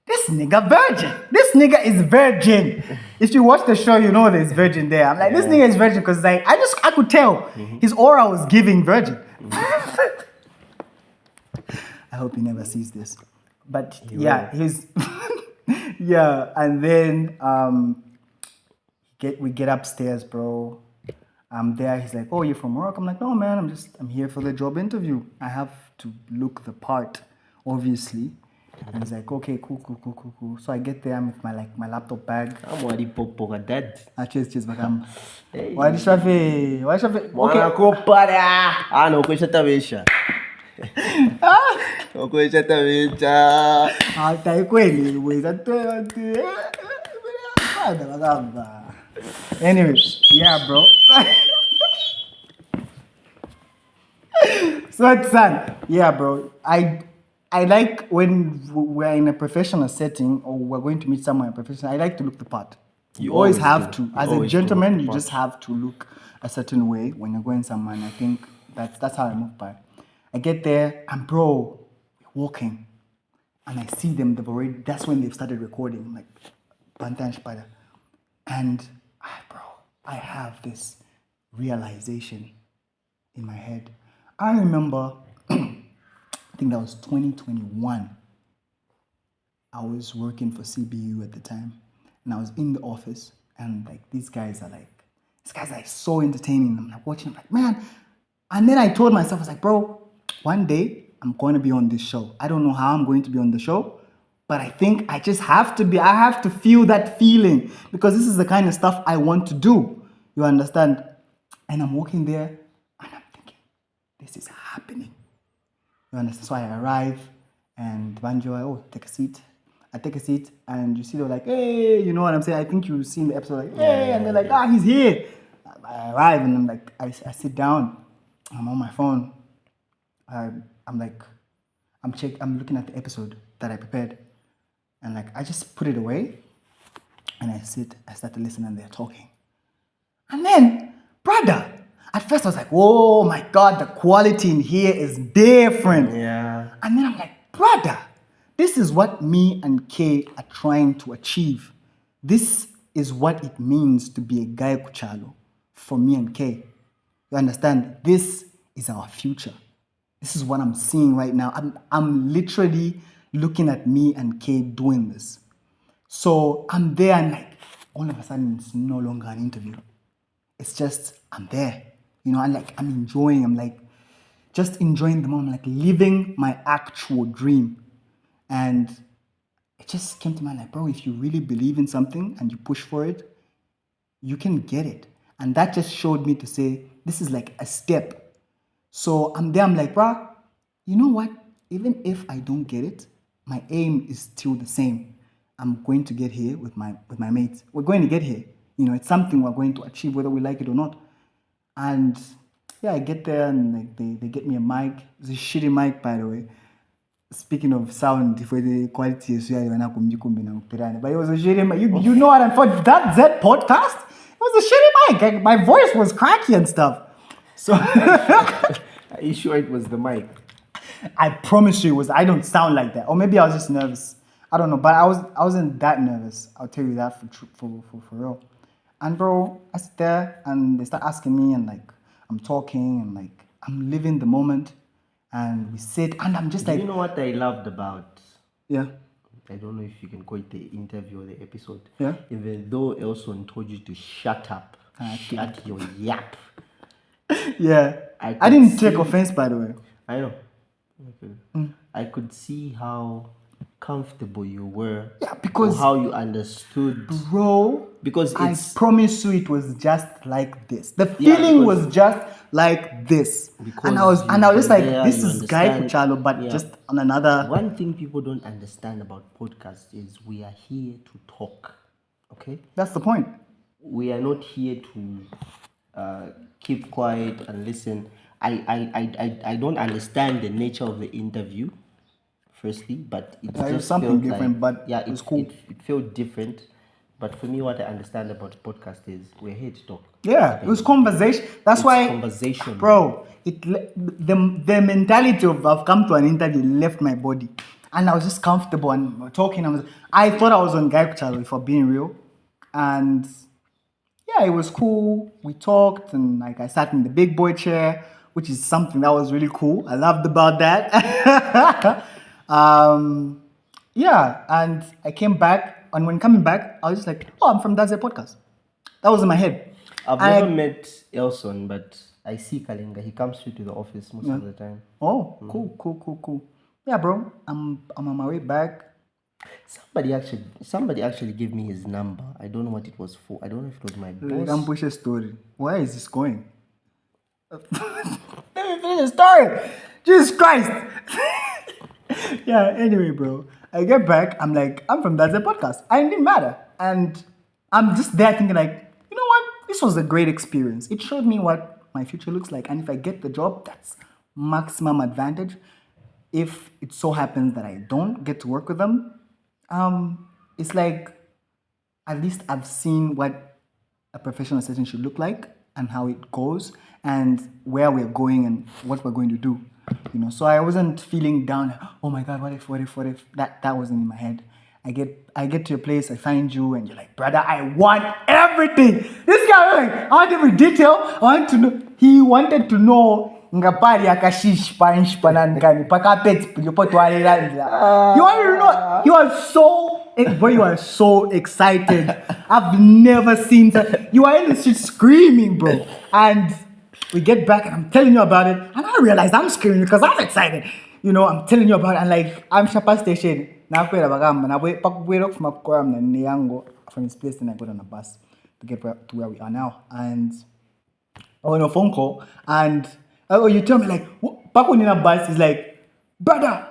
this nigga virgin. This nigga is virgin. If you watch the show, you know there's virgin there. I'm like, this nigga is virgin because like I could tell his aura was giving virgin. I hope he never sees this. But he's yeah. And then we get upstairs, bro. I'm there. He's like, oh, you're from Morocco? I'm like, no, man. I'm here for the job interview. I have to look the part, obviously. And he's like, okay, cool. So I get there with my laptop bag. I'm already popo at that. Cheers, Bakam. Why shafe? Okay. No question tabisha. No question tabisha. Kweli, anyway, yeah, bro. So, son, yeah, bro. I like when we're in a professional setting or we're going to meet someone in a professional, I like to look the part. You always have to. As a gentleman, you just have to look a certain way when you're going somewhere. And I think that's how I move by. I get there, and bro, we're walking. And I see them, that's when they've started recording. I'm like, Bantan Spider. And I have this realization in my head. I remember, I think that was 2021. I was working for CBU at the time, and I was in the office, and like these guys are so entertaining. I'm like watching, I'm like, man. And then I told myself, I was like, bro, one day I'm going to be on this show. I don't know how I'm going to be on the show, but I think I just have to be. I have to feel that feeling because this is the kind of stuff I want to do. You understand? And I'm walking there, and I'm thinking, this is happening. You understand? So I arrive, and Banjo, take a seat. I take a seat, and you see they're like, hey, you know what I'm saying? I think you've seen the episode, like, hey, and they're like, he's here. I arrive, and I'm like, I sit down. I'm on my phone. I'm looking at the episode that I prepared, and like I just put it away, and I start to listen, and they're talking, and then, brother, at first I was like, oh my God, the quality in here is different. Yeah. And then I'm like, brother, this is what me and Kay are trying to achieve. This is what it means to be a guy KuChalo for me and Kay. You understand? This is our future. This is what I'm seeing right now. I'm literally looking at me and Kay doing this. So I'm there, and like all of a sudden it's no longer an interview. It's just I'm there. You know, I'm like just enjoying the moment, like living my actual dream. And it just came to mind like, bro, if you really believe in something and you push for it, you can get it. And that just showed me to say, this is like a step. So I'm there, I'm like, bro, you know what? Even if I don't get it, my aim is still the same. I'm going to get here with my mates. We're going to get here. You know, it's something we're going to achieve whether we like it or not. And yeah, I get there, and like they get me a mic. It's a shitty mic, by the way. Speaking of sound, for the quality is but it was a shitty mic. You know what? And for that Z podcast, it was a shitty mic. Like, my voice was cracky and stuff. So Are you sure it was the mic? I promise you, it was. I don't sound like that, or maybe I was just nervous. I don't know, but I wasn't that nervous. I'll tell you that for real. And bro, I sit there, and they start asking me, and like I'm talking, and like I'm living the moment, and we sit, and I'm just like, You know what I loved about? yeah, I don't know if you can call it the interview or the episode. Yeah. Even though Elson told you to shut up, shut your yap. yeah. I I didn't could take see- offense, by the way. I know. Okay. I could see how comfortable you were. Yeah, because- or how you understood. Bro, Because I it's promise you, it was just like this. The feeling because- was just like this, Because and I was you just were like, there, this you is Guy understand. KuChalo, but Yeah. just on another. One thing people don't understand about podcasts is we are here to talk. Okay? That's the point. We are not here to keep quiet and listen. I don't understand the nature of the interview, firstly, but it Yeah, it was just something felt different, like, but yeah, it was cool. It felt different. But for me, what I understand about podcast is we're here to talk. Yeah, it was conversation. That's It's why, conversation, bro. The mentality of I've come to an interview left my body, and I was just comfortable and we're talking. I thought I was on Guy KuChalo, for being real, and yeah, it was cool. We talked, and like I sat in the big boy chair, which is something that was really cool. I loved about that. Yeah, and I came back, and when coming back, I was just like, oh, I'm from That's a Podcast. That was in my head. I've I- never met Elson, but I see Kalinga. He comes through to the office most of the time. Oh, cool. Yeah, bro, I'm on my way back. Somebody actually gave me his number. I don't know what it was for. I don't know if it was my boss. Gambush's story. Where is this going? Let me finish the story. Jesus Christ. Yeah, anyway, bro. I get back. I'm like, I'm from That's a Podcast. I didn't matter. And I'm just there thinking like, you know what? This was a great experience. It showed me what my future looks like. And if I get the job, that's maximum advantage. If it so happens that I don't get to work with them, it's like, at least I've seen what a professional assistant should look like and how it goes and where we're going and what we're going to do. So I wasn't feeling down. Oh my God, what if? That wasn't in my head. I get to your place, I find you, and you're like, brother, I want everything. This guy, like, I want every detail. I want to know. He wanted to know ngapari akashish panshpanangani pakapet pulipotwalira. You want to know? You are so, boy, you are so excited. I've never seen that. You are in the street screaming, bro, and we get back and I'm telling you about it, and I realize I'm screaming because I'm excited. I'm telling you about it, and like I'm Shapa Station. Now from his place, then I got on a bus to get to where we are now. And I went on a phone call, and you tell me like, back when in a bus, he's like, brother,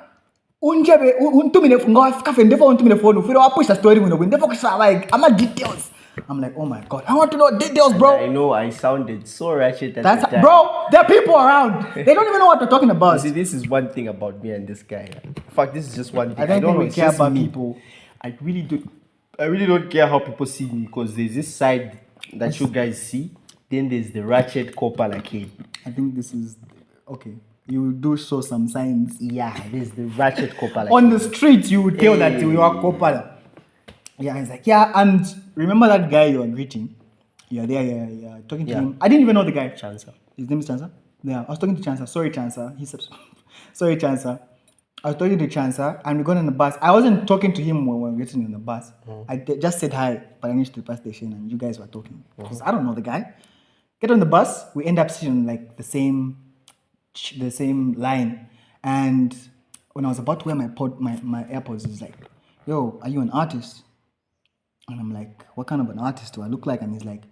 unjebe untumile ngawafika ndefa untumile phone ufiro wapush a story when ndefa kusha like I'm details. I'm like, oh my God, I want to know details, bro. I know I sounded so ratchet at That's the time. bro, there are people around. They don't even know what they're talking about. You see, this is one thing about me and this guy. In fact, this is just one thing. I don't think know, we it's care just about me. people. I really don't care how people see me, because there's this side that you guys see. Then there's the ratchet copper like him. I think this is okay. You do show some signs. Yeah, there's the ratchet copper like On him. the street, you would tell that you are copper. Yeah, he's like, yeah, and remember that guy you were greeting? You're there, yeah, talking to him. I didn't even know the guy. Chancer. His name is Chancer? Yeah, I was talking to Chancer. Sorry, Chancer. Sorry, Chancer. I was talking to Chancer, and we got on the bus. I wasn't talking to him when we were getting on the bus. I just said hi, but I reached the bus station, and you guys were talking. Because I don't know the guy. Get on the bus, we end up sitting on like the same line. And when I was about to wear my AirPods, he's like, yo, are you an artist? And I'm like, what kind of an artist do I look like? And he's like,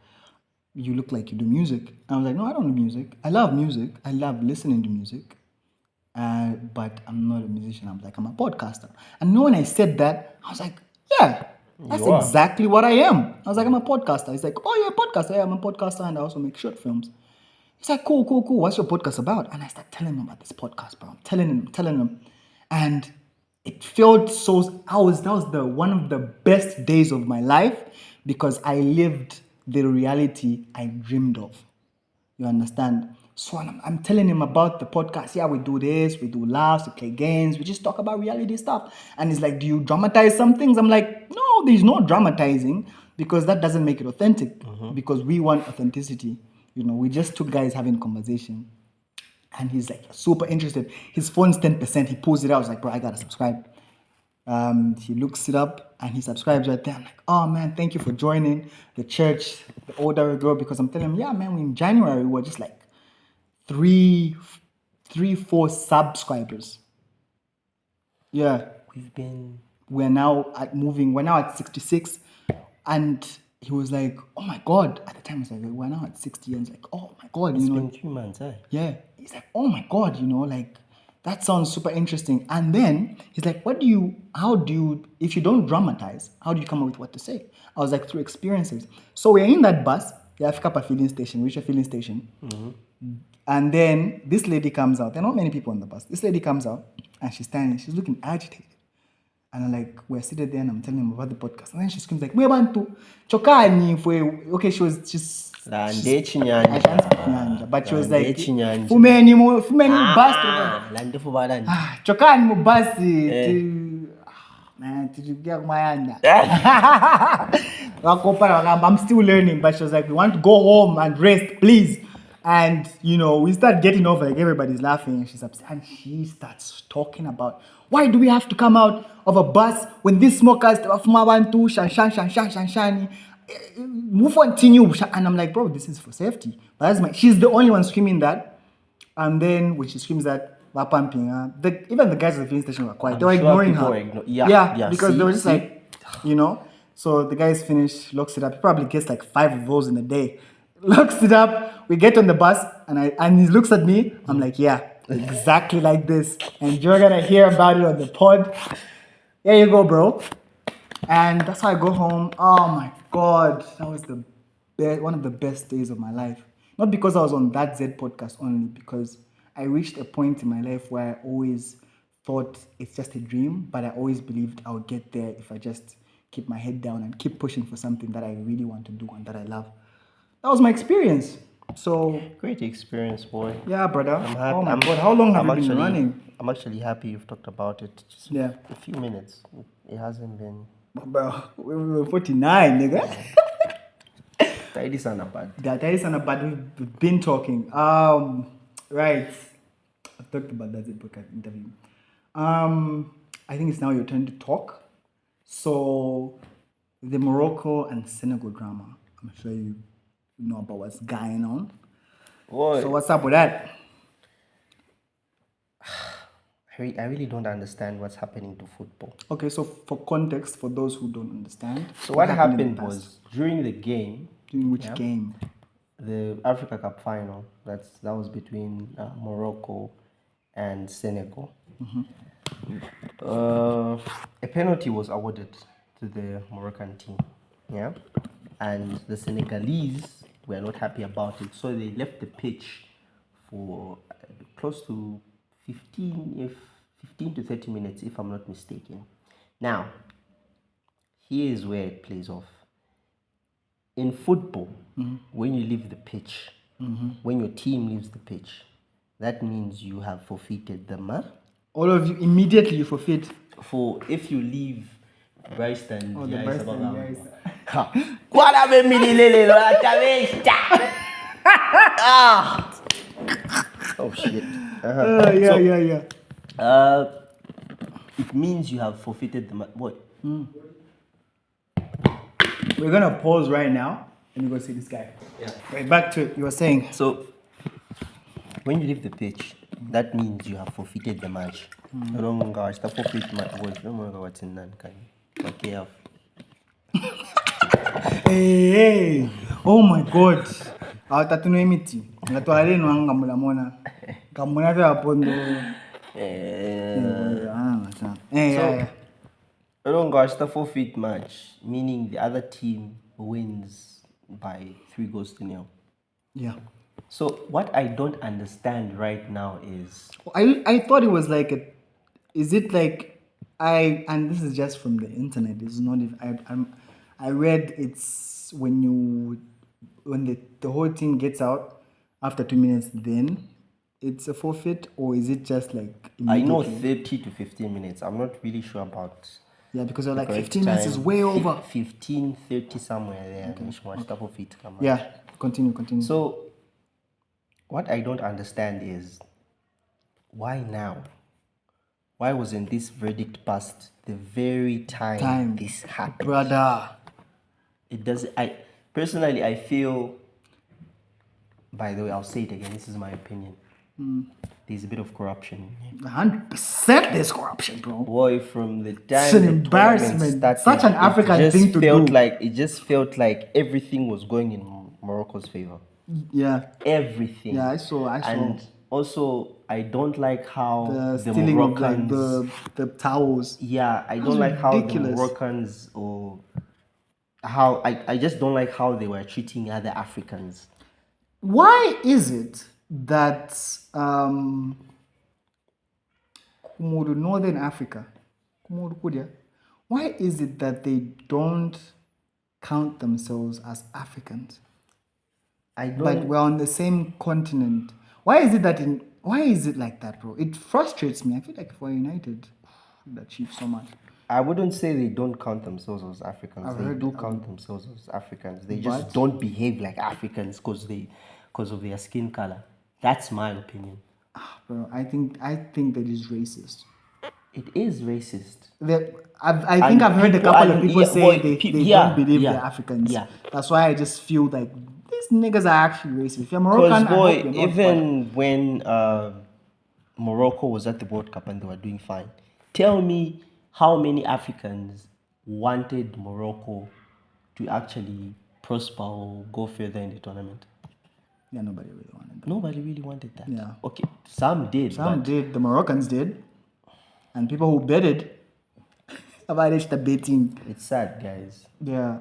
you look like you do music. And I was like, no, I don't do music. I love music. I love listening to music. But I'm not a musician. I'm a podcaster. And when I said that, I was like, yeah, that's exactly what I am. I was like, I'm a podcaster. He's like, oh, you're a podcaster. Yeah, I'm a podcaster, and I also make short films. He's like, cool. What's your podcast about? And I start telling him about this podcast, bro. I'm telling him. And it felt so, that was one of the best days of my life, because I lived the reality I dreamed of. You understand? So I'm telling him about the podcast. Yeah, we do this, we do laughs, we play games, we just talk about reality stuff. And he's like, do you dramatize some things? I'm like, no, there's no dramatizing, because that doesn't make it authentic. Because we want authenticity. We just two guys having conversation. And he's like super interested. His phone's 10%. He pulls it out. I was like, bro, I gotta subscribe. He looks it up and he subscribes right there. I'm like, oh man, thank you for joining the church, the older girl, because I'm telling him, yeah, man, in January we were just like 4 subscribers. Yeah. We're now at 66. And he was like, oh my God. At the time, he's like, we're now at 60. And he's like, oh my God. It's been 3 months, eh? Yeah. He's like, oh my God, that sounds super interesting. And then he's like, if you don't dramatize, how do you come up with what to say? I was like, through experiences. So we're in that bus. We have a filling station. We reach a filling station. And then this lady comes out. There are not many people on the bus. This lady comes out and she's standing. She's looking agitated. And I'm like, we're seated there and I'm telling him about the podcast. And then she screams like, we want to chokani for okay, she's I can't speak Nyanja, but she was like, fumeni bus chokani mu basi to mayanda. I'm still learning, but she was like, we want to go home and rest, please. And we start getting over, like everybody's laughing, and she's upset, and she starts talking about, why do we have to come out of a bus when these smokers shan move continue? And I'm like, bro, this is for safety. But she's the only one screaming that. And then when she screams that, we're pumping her. Even the guys at the filling station were quiet. They were ignoring her. Because they were just like, So the guys finish, locks it up. He probably gets like 5 of those in a day. Locks it up. We get on the bus, and he looks at me. I'm like, yeah, exactly like this. And you're gonna hear about it on the pod. Here you go, bro. And that's how I go home. Oh my God, that was one of the best days of my life. Not because I was on that Z podcast only, because I reached a point in my life where I always thought it's just a dream, but I always believed I would get there if I just keep my head down and keep pushing for something that I really want to do and that I love. That was my experience. So Great experience, boy. yeah, brother. I'm happy. Oh my God, how long have you been actually, running? I'm actually happy you've talked about it. Just Yeah. a few minutes. It hasn't been. Bro, we were 49, nigga. Tidy sana bad. That is on but we've been talking. Right. I've talked about that in podcast interview. I think it's now your turn to talk. So the Morocco and Senegal drama. I'm sure you know about what's going on. Boy, So what's up with that? I really don't understand what's happening to football. Okay, so for context, for those who don't understand. So what in happened the past? was during the game, During which yeah. game? the Africa Cup final. That was between Morocco and Senegal. A penalty was awarded to the Moroccan team, yeah, and the Senegalese were not happy about it, so they left the pitch for close to 15 to 30 minutes, if I'm not mistaken. Now, here is where it plays off. In football, when you leave the pitch, when your team leaves the pitch, that means you have forfeited the match. All of you immediately you forfeit. For if you leave Bryson, Oh, the Bryson, yes. Oh shit. Yeah. It means you have forfeited the match. What? We're gonna pause right now and you go see this guy. Yeah. Right, back to it. You were saying. So when you leave the pitch, that means you have forfeited the match. No longer it's the forfeit match. No longer what's in that kind. Okay. Hey. Oh my God. Tatuno emiti. Ngatwale no ngamula mona. Ngamuna vya pondo. Yeah. No longer it's the forfeit match, meaning the other team wins by 3-0. Yeah. So what I don't understand right now is I thought it was like is it like and this is just from the internet. It's not if I read it's when the whole team gets out after 2 minutes, then it's a forfeit, or is it just like I know immediately? 30 to 15 minutes. I'm not really sure about Yeah, because they're the like correct 15 minutes is time. way over. 15, 30 somewhere there. Yeah, continue. So what I don't understand is why now? Why wasn't this verdict passed the very time this happened? Brother. It doesn't. I feel. By the way, I'll say it again. This is my opinion. There's a bit of corruption in here. 100% there's corruption, bro. Boy, from the time It's an the embarrassment. tournament started, Such an African thing to do. It just felt like everything was going in Morocco's favor. Yeah. Everything. Yeah, I saw. And also, I don't like how The the stealing of like Moroccans. the towels. Yeah, I That don't was like how the ridiculous. Moroccans or how I just don't like how they were treating other Africans. Why is it that Northern Africa, why is it that they don't count themselves as Africans? But we're on the same continent. Why is it like that, bro? It frustrates me. I feel like if we're united, we'd achieve so much. I wouldn't say they don't count themselves as Africans. I've They heard- do count themselves as Africans. They just But- don't behave like Africans because of their skin color. That's my opinion. Bro, I think that is racist. It is racist. I think I've heard a couple of people say they don't believe they're Africans. Yeah. That's why I just feel like these niggas are actually racist. If you're Moroccan, Because boy, I hope you're not, even when Morocco was at the World Cup and they were doing fine, tell me how many Africans wanted Morocco to actually prosper or go further in the tournament? yeah, nobody really wanted that. Nobody really wanted that. Yeah. Okay, some did. Some but did. The Moroccans did, and people who betted about it, the betting. it's sad, guys. Yeah,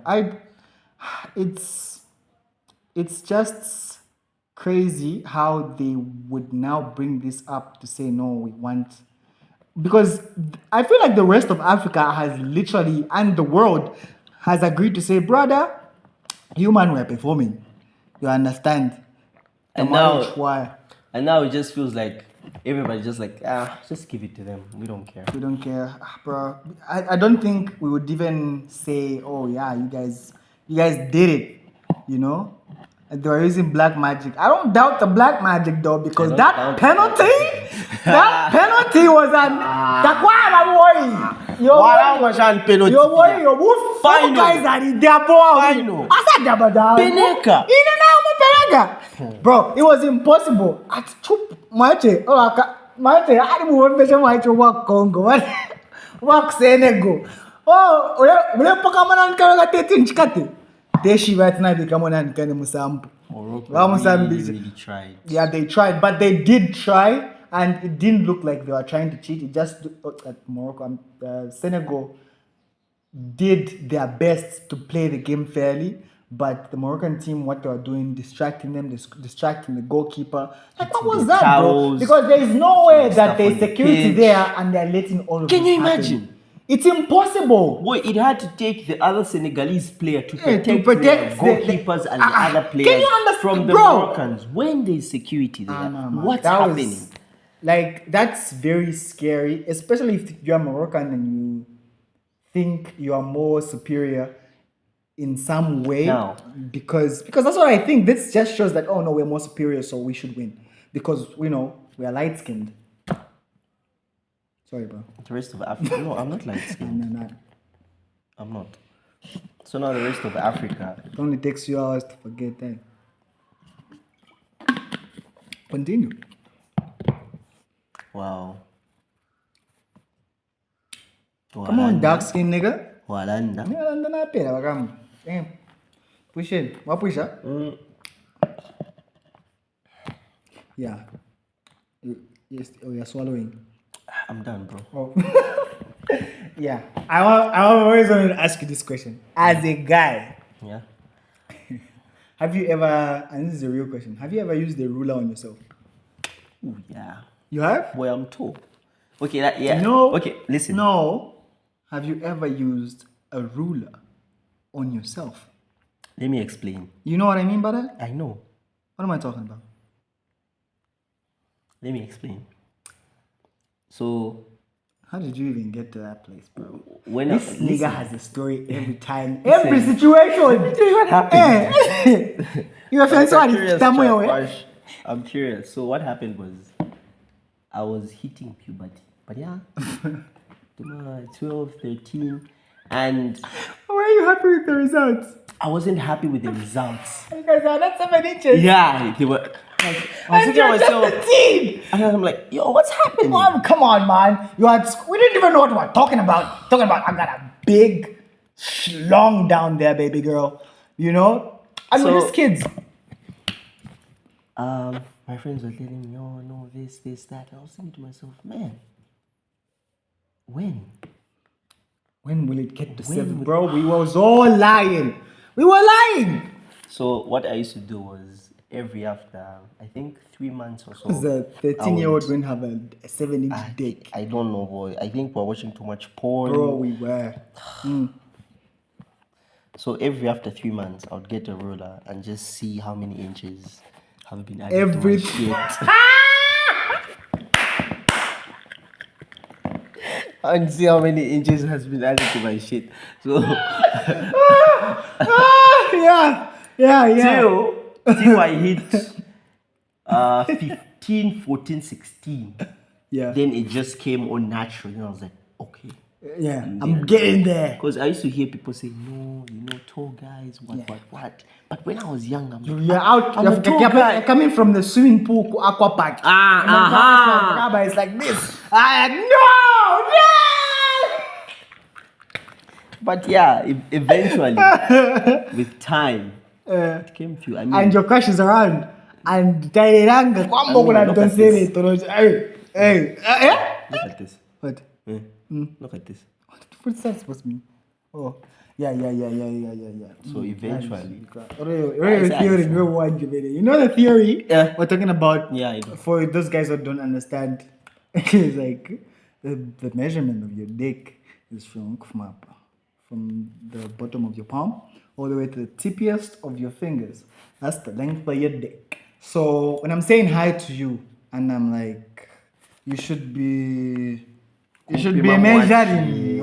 it's just crazy how they would now bring this up to say no, we want, because I feel like the rest of Africa has literally, and the world has agreed to say, brother, human, we're performing. You understand? And marriage, now, why? and now it just feels like everybody just like, just give it to them. We don't care. We don't care, bro. I don't think we would even say, oh yeah, you guys did it, you know. And they were using black magic. I don't doubt the black magic though, because that penalty was an takwara boy. Your boy, your wolf. Final. Guys are in their Final. Peneka. Bro, it was impossible. At chup mache. Mache, I didn't want to mache work Congo. Work Senegal. Oh, ule Pokemon and Karaga 13 chikati. Deshi right now, they come on and kind of Musambu. Morocco really tried. Yeah, they tried, but they did try, and it didn't look like they were trying to cheat. It just Morocco, Senegal did their best to play the game fairly, but the Moroccan team, what they were doing, distracting them, distracting the goalkeeper. Like, what was that, bro? Because there is no way that there's security there and they're letting all of this Can you happen. imagine? It's impossible. Boy, it had to take the other Senegalese player to protect, the goalkeepers and the other players can you understand, from the bro? Moroccans. When there's security there, Man. what's That was- happening? Like, that's very scary, especially if you're Moroccan and you think you are more superior in some way. No. Because that's what I think. This just shows that, oh no, we're more superior, so we should win. Because, we are light skinned. Sorry, bro. The rest of Africa. No, I'm not light skinned. No. I'm not. So now the rest of Africa. It only takes 2 hours to forget that. Continue. Wow. Come on, dark skin nigga. Walanda. Nigga, na pera, wakam. Damn. Push it. What push up? Yeah. Yes. Oh, you're swallowing. I'm done, bro. Oh. Yeah. I always wanted to ask you this question. As a guy, Yeah. have you ever, and this is a real question, have you ever used a ruler on yourself? Ooh, yeah. You have? Boy, I'm tall. Okay, yeah. No. Okay, listen. No. Have you ever used a ruler on yourself? Let me explain. You know what I mean by that? I know. What am I talking about? Let me explain. So, How did you even get to that place, bro? when This listen, nigga has a story every time, every situation. what happened? You were I'm sorry, curious, somewhere. Chapash. I'm curious. So what happened was, I was hitting puberty. But yeah, 12, 13, and Why are you happy with the results? I wasn't happy with the results. Because are not 7 inches. Yeah, they were. I was And thinking you're to just myself, a teen. and I'm like, yo, what's happening? Come on, man. We didn't even know what we were talking about. I got a big schlong down there, baby girl. You know? And we're So- just kids. My friends were telling me, oh no, this, that. I was thinking to myself, man, when? When will it get to When 7? will- Bro, we was all lying. We were lying. So what I used to do was every after, I think 3 months or so. Because a 13-year-old wouldn't have a 7-inch dick. I don't know, boy. I think we're watching too much porn. Bro, we were. So every after 3 months, I would get a ruler and just see how many inches have been added Every- to my shit. And see how many inches has been added to my shit. So Yeah. till I hit 15, 14, 16. Yeah. Then it just came on natural. And I was like, okay. Yeah. I'm getting there. Because I used to hear people say, no, tall guys, what. But when I was young, I'm like, You're out. I'm a tall guy. You're coming from the swimming pool to aqua park. It's like this. No. But yeah, eventually, with time, it came to. I mean, And your crush is around. And Tairanga, kwambo kuna look at donsele this. toroja. Hey. look at this. What? Eh, Look at this. What's that supposed to mean? Oh. Yeah. So eventually, You know the theory Yeah. we're talking about? Yeah, I do. For those guys that don't understand, it's like the measurement of your dick is from the bottom of your palm all the way to the tippiest of your fingers. That's the length of your dick. So when I'm saying hi to you, and I'm like, you should be Kupima measuring mwachi. me.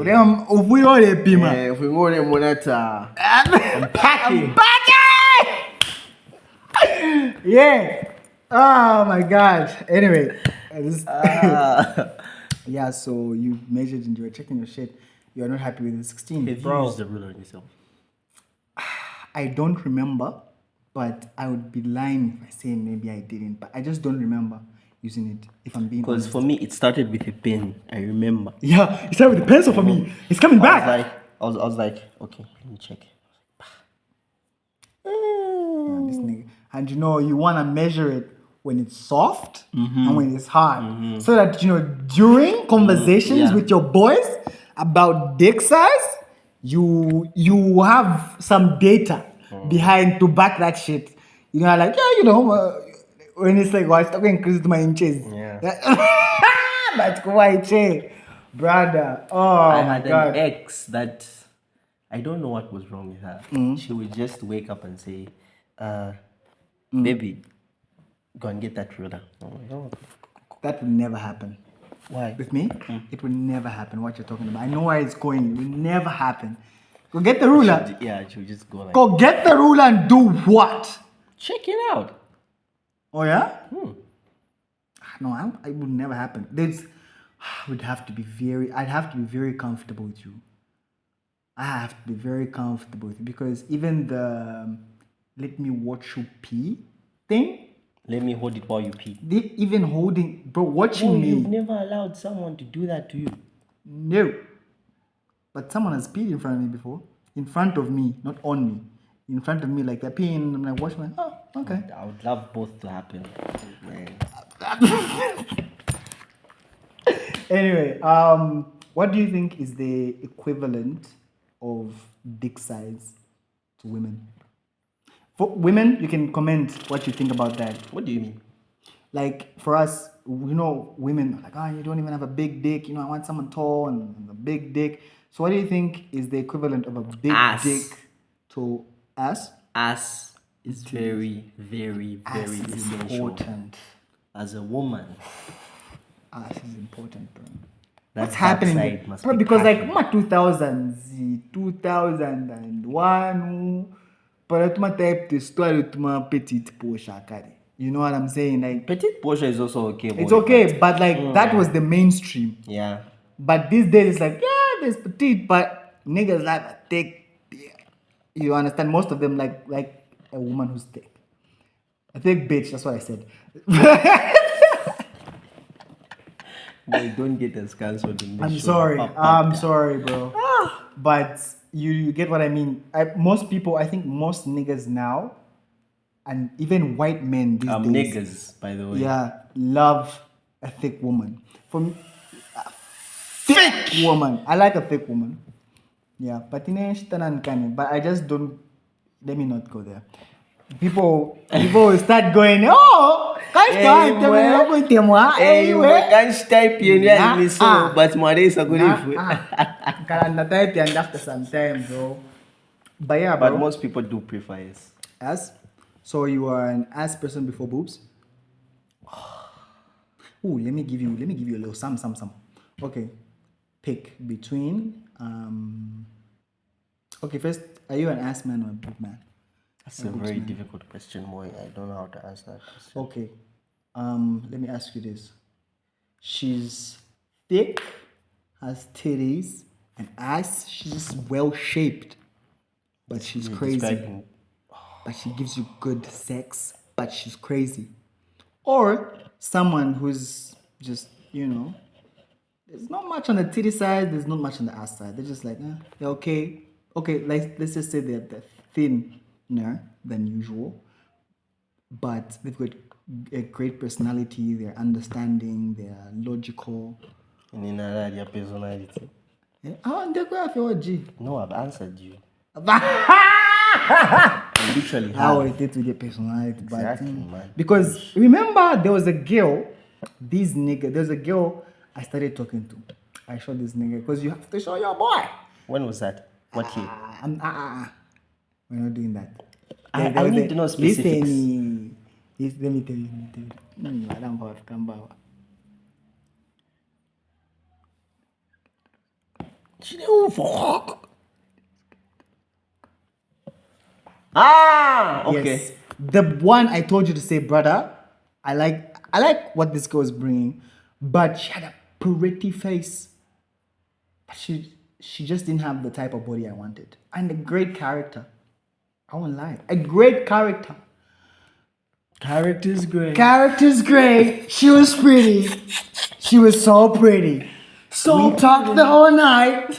Uvuyo ole pima. If we go to monitor, Packing. Yeah. Oh my God. Anyway, yeah. So you measured and you were checking your shit. You are not happy with the 16, have you bro. used the ruler on yourself? I don't remember, but I would be lying if I say maybe I didn't. But I just don't remember using it. If I'm being Because honest. for me, it started with a pen. I remember. Yeah, it started with the pencil for me. It's coming back. I was like, okay, let me check. This nigga. And you know, you want to measure it when it's soft and when it's hard. So that, you know, during conversations Yeah. with your boys about dick size, you have some data behind to back that shit. You know, like, yeah, you know, when it's like, what's talking increase to my inches. Yeah. That's quite brother. Oh I my had God. an ex that I don't know what was wrong with her. She would just wake up and say, baby, go and get that ruler. I'm like, oh. That will never happen. Why? With me, it will never happen. What you're talking about, I know where it's going. It will never happen. Go get the ruler. She would just go like, Go get the ruler and do what? check it out. Oh yeah? No, it would never happen. I'd have to be very comfortable with you. I have to be very comfortable with you because even the let me watch you pee thing, Let me hold it while you pee. even holding, bro, watching Oh, me. you've never allowed someone to do that to you. No. But someone has peed in front of me before. In front of me, not on me. In front of me, like they're peeing, and I'm like, watch my, oh, okay. I would love both to happen. Man. Anyway, what do you think is the equivalent of dick size to women? For women, you can comment what you think about that. What do you mean? Like for us, you know, women are like, oh, you don't even have a big dick. You know, I want someone tall and a big dick. So what do you think is the equivalent of a big Ass. dick to ass? Ass is very, very, Ass very is essential. important. As a woman, Ass is important, bro. that What's happening? backside must Bro, be because like cracking. my 2001, but my type the story to my petite Porsche. You know what I'm saying? Like Petite Porsche is also okay. it's boy, okay, but like that was the mainstream. Yeah. But these days it's like, yeah, there's petite, but niggas like a thick. You understand? Most of them like a woman who's thick. A thick bitch, that's what I said. Boy, don't get us cancelled in this I'm show. sorry. Pop, I'm pop. sorry, bro. But you get what I mean. Most people, I think most niggas now, and even white men these days, Niggas, by the way. yeah, love a thick woman. For me, a thick woman. I like a thick woman. Yeah, but but I just don't. Let me not go there. People will start going, oh, can't start Can't type Nah, in so, but my days are good. Can type and after some time, bro. But yeah, bro. But most people do prefer yes. Ass. So you are an ass person before boobs. Ooh, let me give you a little some. Okay, pick between Okay, first, are you an ass man or a boob man? That's a very difficult question, boy. I don't know how to answer that question. Okay, let me ask you this: she's thick, has titties, and ass. She's well shaped, but she's You're crazy. describing- But she gives you good sex, but she's crazy. Or someone who's just, you know, there's not much on the titty side, there's not much on the ass side. They're just like, they're okay. Okay, let's just say they're thinner than usual, but they've got a great personality, they're understanding, they're logical. And in your personality. And they're quite OG. No, I've answered you. I Literally how have. it did with your personality, Exactly, but man. because remember there was a girl, there's a girl I started talking to. I showed this nigga because you have to show your boy. When was that? What year? We're not doing that. I There was need to know specifics. Listen, Let me tell you. Madam Power, come back. Okay. Yes. The one I told you to say, brother, I like what this girl is bringing, but she had a pretty face. But she just didn't have the type of body I wanted. And a great character. I won't lie. A great character. Character's great. Character's great. She was pretty. She was so pretty. So we talked the whole night.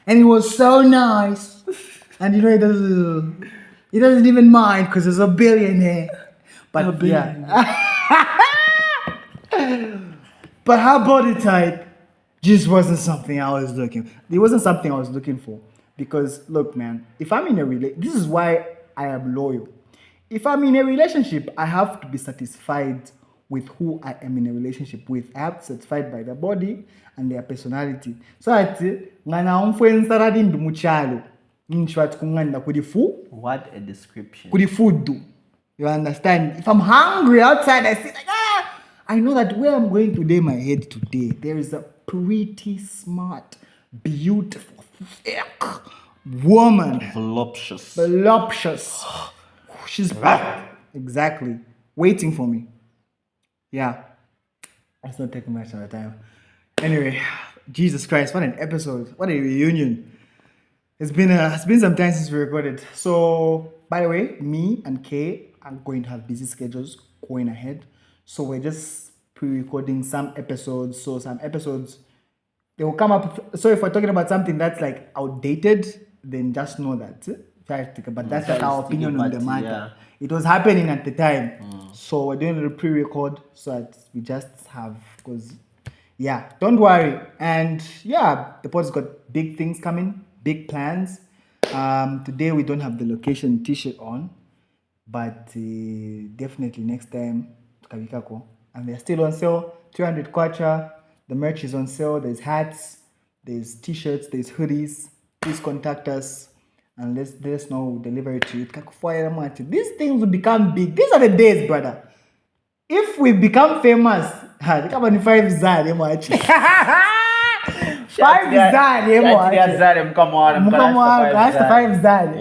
And it was so nice. And you know, he doesn't even mind because he's a billionaire. But yeah. But her body type just wasn't something I was looking for. It wasn't something I was looking for. Because look, man, if I'm in a relationship, this is why I am loyal. If I'm in a relationship, I have to be satisfied with who I am in a relationship with. I have to be satisfied by their body and their personality. So that ngana umfwenza radindu muchalo. Nchwat kunganda kudi food. What a description. Kudi food do. You understand? If I'm hungry outside, I say like, I know that where I'm going today, my head today, there is a pretty smart, beautiful, thick woman. Voluptuous. She's back. Exactly. Waiting for me. Yeah. That's not taking much of the time. Anyway, Jesus Christ, what an episode. What a reunion. It's been some time since we recorded. So, by the way, me and Kay are going to have busy schedules going ahead. So we're just pre-recording some episodes. So some episodes, they will come up. So if we're talking about something that's like outdated, then just know that. But that's like our opinion on the matter. Yeah. It was happening at the time. So we're doing a pre-record so that we just have, because yeah, don't worry. And yeah, the pod's got big things coming, big plans. Today we don't have the location t-shirt on, but definitely next time tukabikako. And they're still on sale, 300 kwacha. The merch is on sale. There's hats, there's t-shirts, there's hoodies. Please contact us and let us know. We'll deliver it to you. These things will become big. These are the days, brother. If we become famous, come on, 5 zari, much. 5 zari, Come on, 5 zari.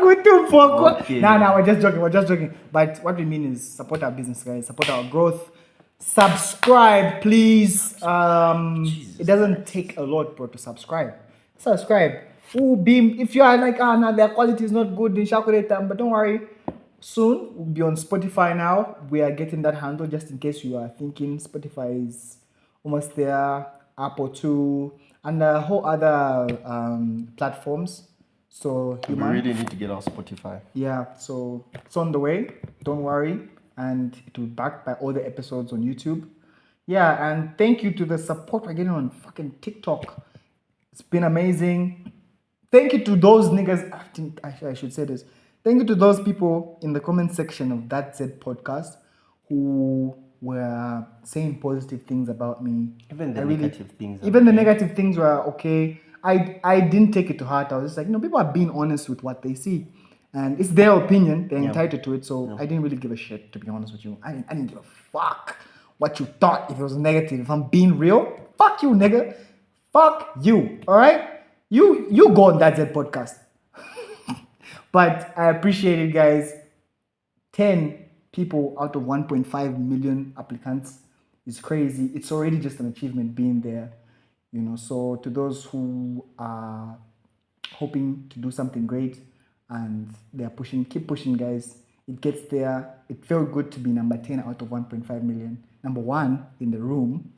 Good to focus. Okay. No, we're just joking. But what we mean is support our business, guys. Support our growth. Subscribe, please. It doesn't take a lot, bro, to subscribe. Subscribe. If you are like, no, their quality is not good, but don't worry. Soon we'll be on Spotify now. We are getting that handle just in case you are thinking. Spotify is almost there. Apple too, and a whole other platforms. So We really need to get on Spotify. yeah, so it's on the way. Don't worry, and it will be backed by all the episodes on YouTube. Yeah, and thank you to the support we're getting on fucking TikTok. It's been amazing. Thank you to those niggas. I think I should say this. Thank you to those people in the comment section of That Said podcast who were saying positive things about me. Even the negative things. Even the negative things were okay. I didn't take it to heart. I was just like, people are being honest with what they see. And it's their opinion. They're entitled to it. So I didn't really give a shit, to be honest with you. I didn't give a fuck what you thought if it was negative. If I'm being real, fuck you, nigga. Fuck you. All right? You go on That Said podcast. But I appreciate it, guys. 10 people out of 1.5 million applicants is crazy. It's already just an achievement being there, So to those who are hoping to do something great and they're pushing, keep pushing, guys. It gets there. It felt good to be number 10 out of 1.5 million. Number 1 in the room.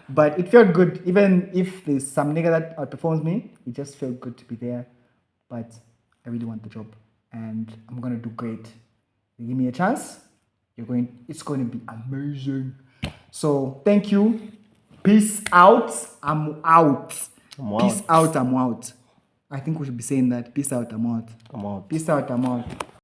But it felt good. Even if there's some nigga that outperforms me, it just felt good to be there. But I really want the job. And I'm going to do great. You give me a chance, it's going to be amazing. So thank you. Peace out. I'm out. Peace out. I'm out. I think we should be saying that. Peace out. I'm out. I'm out. Peace out. I'm out.